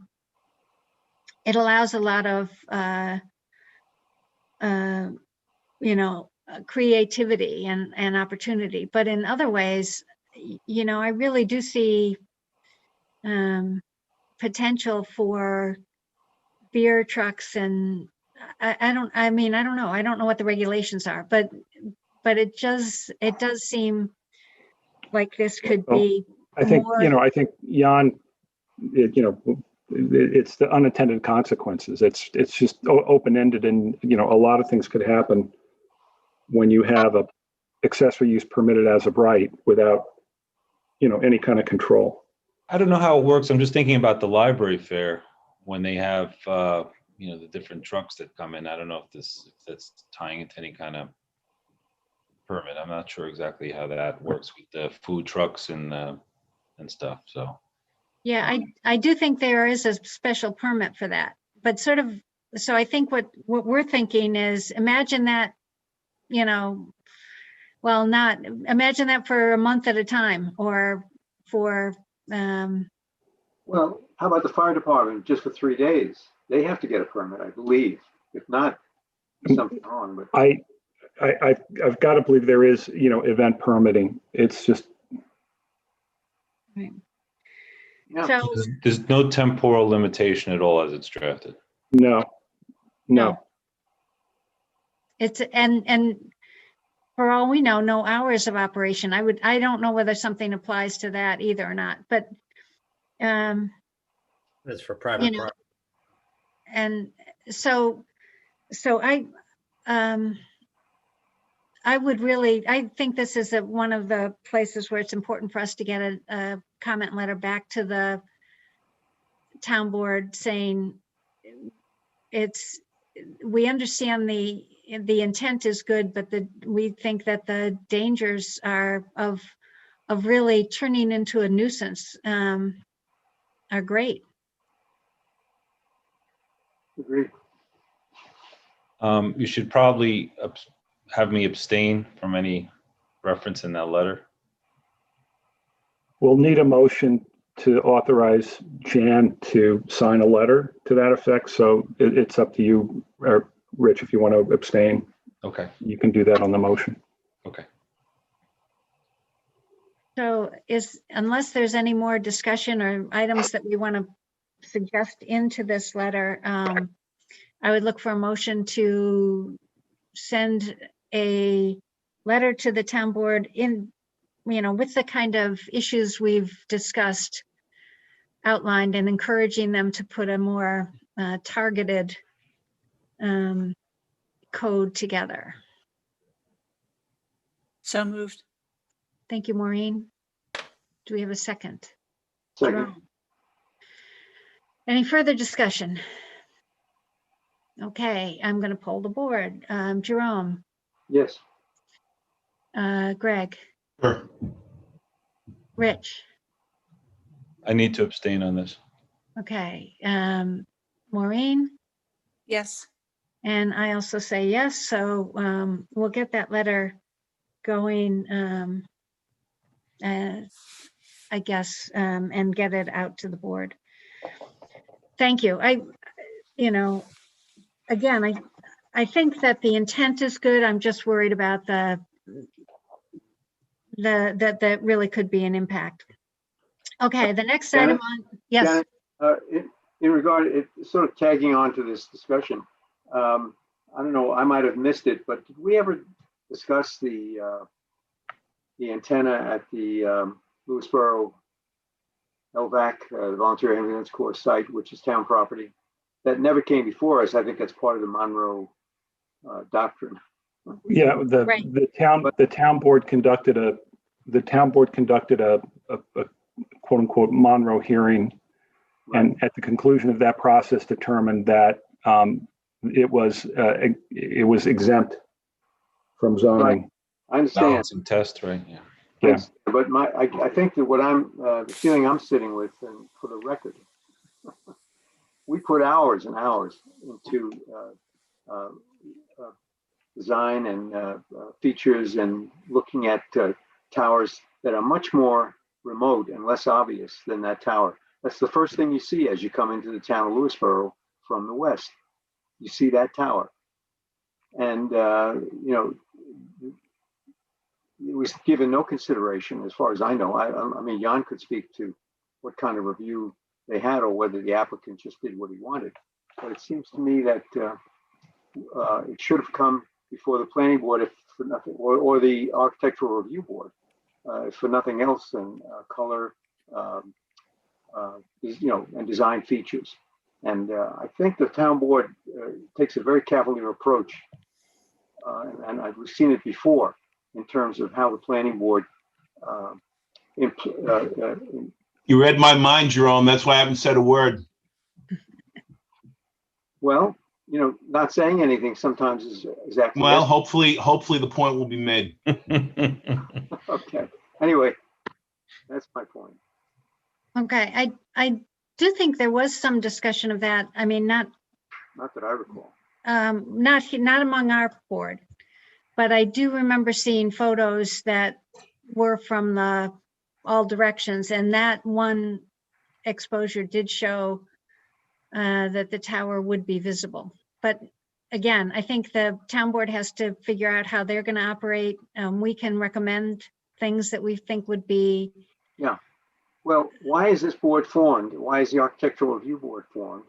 lot of creativity and opportunity. But in other ways, I really do see potential for beer trucks, and I don't know. I don't know what the regulations are, but it does seem like this could be. I think, Jan, it's the unintended consequences. It's just open-ended, and, a lot of things could happen when you have a accessory use permitted as of right without, any kind of control. I don't know how it works. I'm just thinking about the library fair when they have, the different trucks that come in. I don't know if that's tying into any kind of permit. I'm not sure exactly how that works with the food trucks and stuff. So. Yeah, I do think there is a special permit for that, but so I think what we're thinking is imagine that, imagine that for a month at a time, or for, Well, how about the fire department just for 3 days? They have to get a permit, I believe. If not, there's something wrong. But I've got to believe there is, event permitting. It's just. Right. Yeah. So There's no temporal limitation at all as it's drafted. No. it's, and for all we know, no hours of operation. I don't know whether something applies to that either or not, but, It's for private property. and so I think this is one of the places where it's important for us to get a comment letter back to the town board saying we understand the intent is good, but we think that the dangers are of really turning into a nuisance are great. Agreed. You should probably have me abstain from any reference in that letter. We'll need a motion to authorize Jan to sign a letter to that effect. So it's up to you, Rich, if you want to abstain. Okay. You can do that on the motion. Okay. So unless there's any more discussion or items that we want to suggest into this letter, I would look for a motion to send a letter to the town board with the kind of issues we've discussed, outlined, and encouraging them to put a more targeted code together. So moved. Thank you, Maureen. Do we have a second? Second. Jerome. Any further discussion? Okay, I'm going to poll the board. Jerome, Yes. Greg, Sure. Rich. I need to abstain on this. Okay, Maureen, Yes. and I also say yes. So we'll get that letter going, I guess, and get it out to the board. Thank you. Again, I think that the intent is good. I'm just worried about that really could be an impact. Okay, the next item on, yes. Janet, in regard, sort of tagging on to this discussion, I don't know, I might have missed it, but did we ever discuss the the antenna at the Lewisboro LVAC, the Volunteer Ambulance Corps site, which is town property. That never came before us. I think that's part of the Monroe doctrine. Yeah, Right. the town board conducted a quote unquote Monroe hearing, and at the conclusion of that process determined that it was exempt from zoning. Right. I understand. Balancing test, right? Yeah. Yeah. But I think that what the feeling I'm sitting with, and for the record, we put hours and hours into design and features and looking at towers that are much more remote and less obvious than that tower. That's the first thing you see as you come into the town of Lewisboro from the west. You see that tower. And, it was given no consideration as far as I know. I mean, Jan could speak to what kind of review they had or whether the applicant just did what he wanted. But it seems to me that it should have come before the planning board, if for nothing, or the architectural review board, if for nothing else than color, and design features. And I think the town board takes a very cavalier approach, and I've seen it before in terms of how the planning board. You read my mind, Jerome. That's why I haven't said a word. Well, not saying anything sometimes is exactly. Well, hopefully the point will be made. Okay. Anyway, that's my point. Okay, I do think there was some discussion of that. I mean, not that I recall. Not among our board, but I do remember seeing photos that were from all directions, and that one exposure did show that the tower would be visible. But again, I think the town board has to figure out how they're going to operate. We can recommend things that we think would be. Yeah. Well, why is this board formed? Why is the architectural review board formed?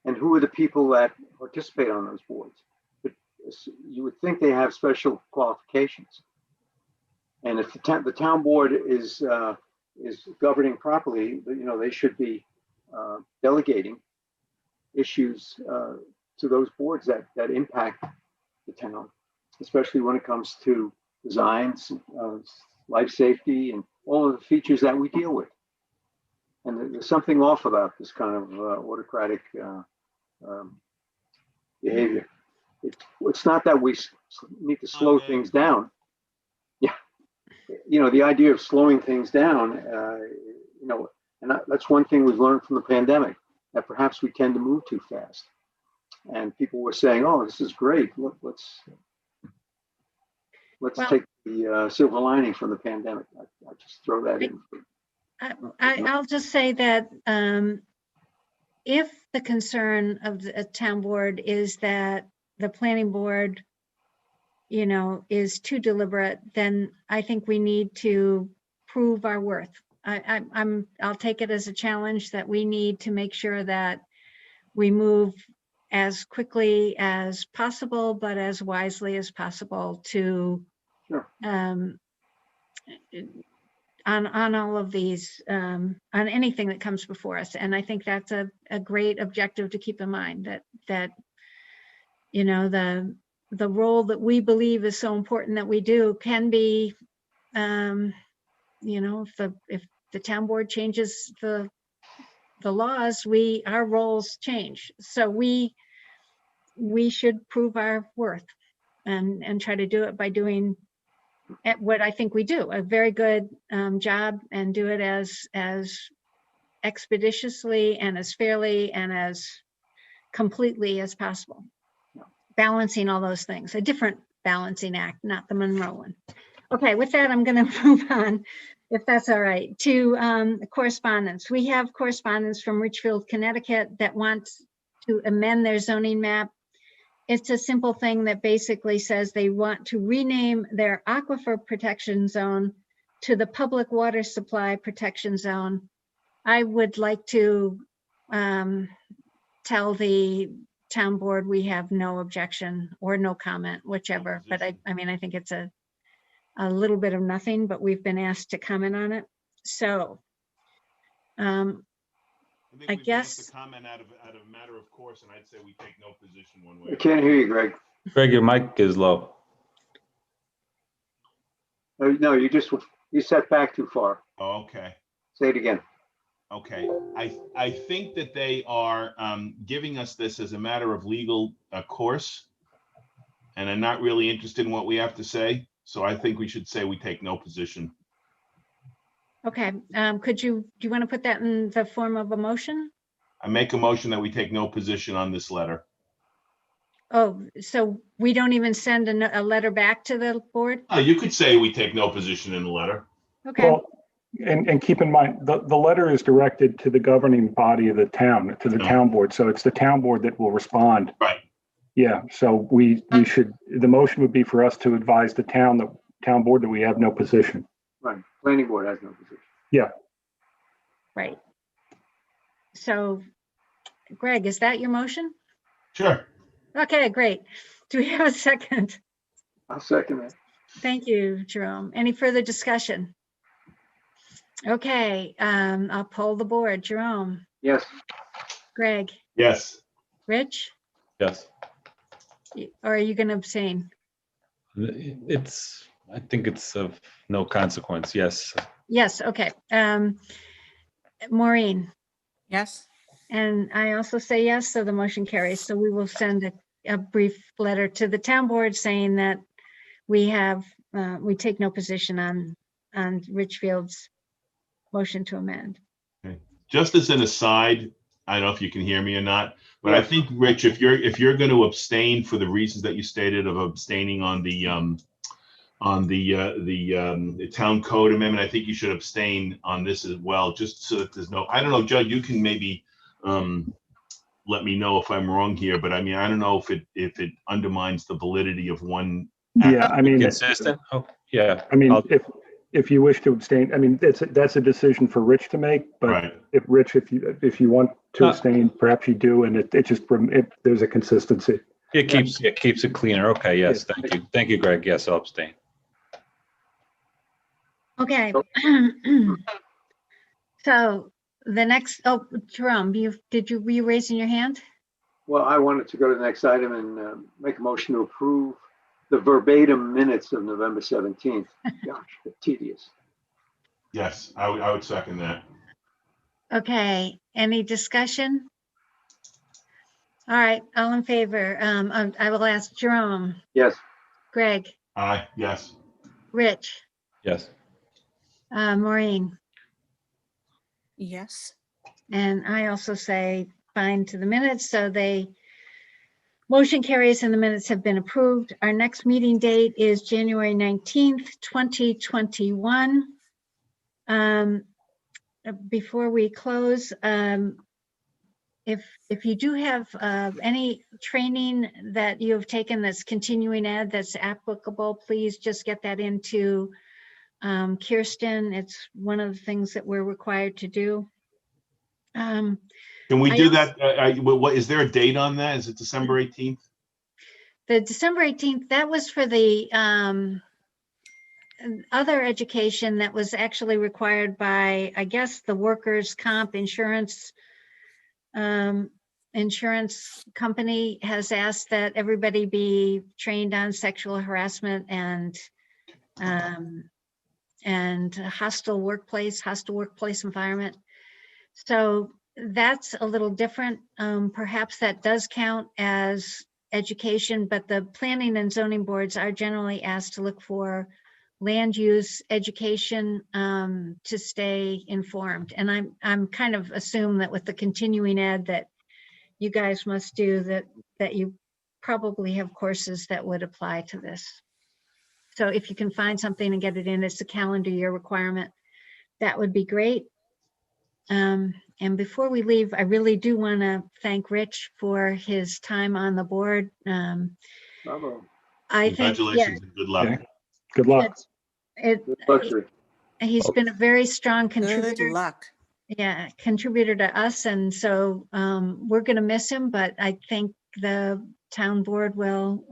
And who are the people that participate on those boards? But you would think they have special qualifications. And if the town board is governing properly, they should be delegating issues to those boards that impact the town, especially when it comes to designs, life safety, and all of the features that we deal with. And there's something off about this kind of autocratic behavior. It's not that we need to slow things down. Yeah, the idea of slowing things down, and that's one thing we've learned from the pandemic, that perhaps we tend to move too fast. And people were saying, "Oh, this is great. Let's take the silver lining from the pandemic." I just throw that in. I'll just say that if the concern of the town board is that the planning board, is too deliberate, then I think we need to prove our worth. I'll take it as a challenge that we need to make sure that we move as quickly as possible, but as wisely as possible to on all of these, on anything that comes before us. And I think that's a great objective to keep in mind, that the role that we believe is so important that we do can be, if the town board changes the laws, our roles change. So we should prove our worth and try to do it by doing what I think we do, a very good job, and do it as expeditiously and as fairly and as completely as possible. Balancing all those things, a different balancing act, not the Monroe one. Okay, with that, I'm going to move on, if that's all right, to correspondence. We have correspondence from Richfield, Connecticut, that wants to amend their zoning map. It's a simple thing that basically says they want to rename their aquifer protection zone to the public water supply protection zone. I would like to tell the town board we have no objection or no comment, whichever. But I mean, I think it's a little bit of nothing, but we've been asked to comment on it. So think I we've been guess- asked to comment out of matter of course, and I'd say we take no position one way. I can't hear you, Greg. Greg, your mic is low. No, you sat back too far. Oh, okay. Say it again. Okay. I think that they are giving us this as a matter of legal course, and I'm not really interested in what we have to say. So I think we should say we take no position. Okay, do you want to put that in the form of a motion? I make a motion that we take no position on this letter. Oh, so we don't even send a letter back to the board? Oh, you could say we take no position in the letter. Okay, Well, and keep in mind, the letter is directed to the governing body of the town, to the town board. So it's the town board that will respond. Right. Yeah, so we should, the motion would be for us to advise the town board that we have no position. Right. Planning board has no position. Yeah. right. So Greg, is that your motion? Sure. Okay, great. Do we have a second? I'll second that. Thank you, Jerome. Any further discussion? Okay, I'll poll the board. Jerome, Yes. Greg, Yes. Rich, Yes. or are you going to abstain? I think it's of no consequence. Yes. Yes, okay. Maureen, Yes. and I also say yes, so the motion carries. So we will send a brief letter to the town board saying that we take no position on Richfield's motion to amend. Okay. Just as an aside, I don't know if you can hear me or not, but I think, Rich, if you're going to abstain for the reasons that you stated of abstaining on the town code amendment, I think you should abstain on this as well, just so that there's no, I don't know, Judd, you can maybe let me know if I'm wrong here, but I mean, I don't know if it undermines the validity of one. Yeah, I mean, Consistent? Oh, yeah. I mean, if you wish to abstain, I mean, that's a decision for Rich to make, but Right. if you want to abstain, perhaps you do, and there's a consistency. It keeps it cleaner. Okay, yes, thank you. Thank you, Greg. Yes, I'll abstain. Okay. So the next, Jerome, were you raising your hand? Well, I wanted to go to the next item and make a motion to approve the verbatim minutes of November 17th. Gosh, tedious. Yes, I would second that. Okay, any discussion? All right, all in favor. I will ask Jerome, Yes. Greg, Aye, yes. Rich, Yes. Maureen, Yes. and I also say fine to the minutes, so motion carries and the minutes have been approved. Our next meeting date is January 19th, 2021. Before we close, if you do have any training that you have taken that's continuing ed that's applicable, please just get that into Kirsten. It's one of the things that we're required to do. Can we do that? What is there a date on that? Is it December 18th? The December 18th, that was for the other education that was actually required by, I guess, the workers' comp insurance company has asked that everybody be trained on sexual harassment and hostile workplace environment. So that's a little different. Perhaps that does count as education, but the planning and zoning boards are generally asked to look for land use education to stay informed. And I'm kind of assume that with the continuing ed that you guys must do, that you probably have courses that would apply to this. So if you can find something and get it in, it's a calendar year requirement, that would be great. And before we leave, I really do want to thank Rich for his time on the board. Bravo. Congratulations and good luck. Okay. Good luck. He's been a very strong contributor. Good luck. Yeah, contributor to us. And so we're going to miss him, but I think the town board will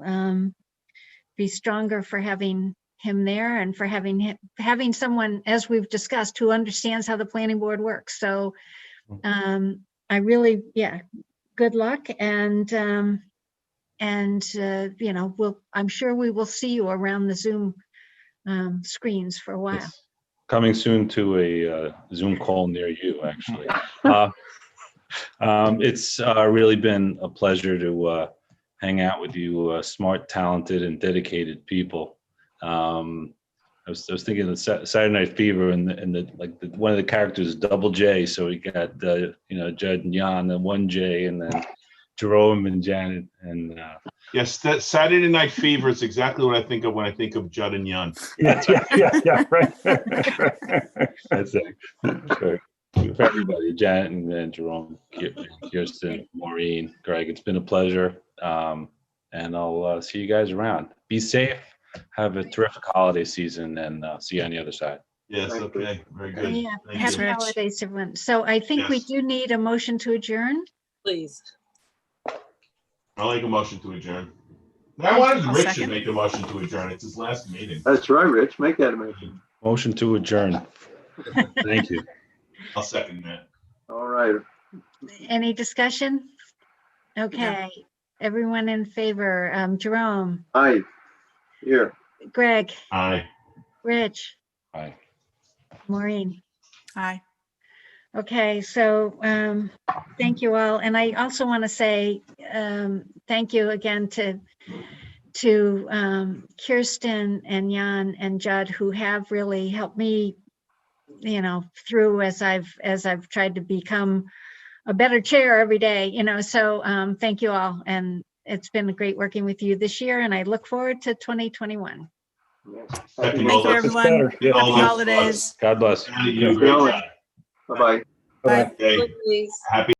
be stronger for having him there and for having someone, as we've discussed, who understands how the planning board works. So I really, good luck. And I'm sure we will see you around the Zoom screens for a while. Yes. Coming soon to a Zoom call near you, actually. It's really been a pleasure to hang out with you, smart, talented, and dedicated people. I was thinking of Saturday Night Fever, and one of the characters is Double J. So we got Judd and Jan, and one J, and then Jerome and Janet, and Yes, that Saturday Night Fever is exactly what I think of when I think of Judd and Jan. Yeah, right. that's it. Sure. For everybody, Janet and then Jerome, Kirsten, Maureen, Greg, it's been a pleasure. And I'll see you guys around. Be safe. Have a terrific holiday season, and see you on the other side. Yes, okay, very good. Yeah, Thank happy you. holidays, everyone. So I think we Yes. do need a motion to adjourn. Please. I'll make a motion to adjourn. I wanted I'll Rich to second. make a motion to adjourn. It's his last meeting. That's right, Rich. Make that a motion. Motion to adjourn. Thank you. I'll second that. All right. Any discussion? Okay, everyone in favor, Jerome, Aye. Here. Greg, Aye. Rich, Bye. Maureen. Hi. Okay, so thank you all. And I also want to say thank you again to Kirsten and Jan and Judd, who have really helped me, through as I've tried to become a better chair every day, so thank you all. And it's been great working with you this year, and I look forward to 2021. Yes. Thank you, Thank you, Lola. everyone. better, yeah. Happy Lola. holidays. God bless. You did a great job. Bye-bye. Bye. Okay. Please. Happy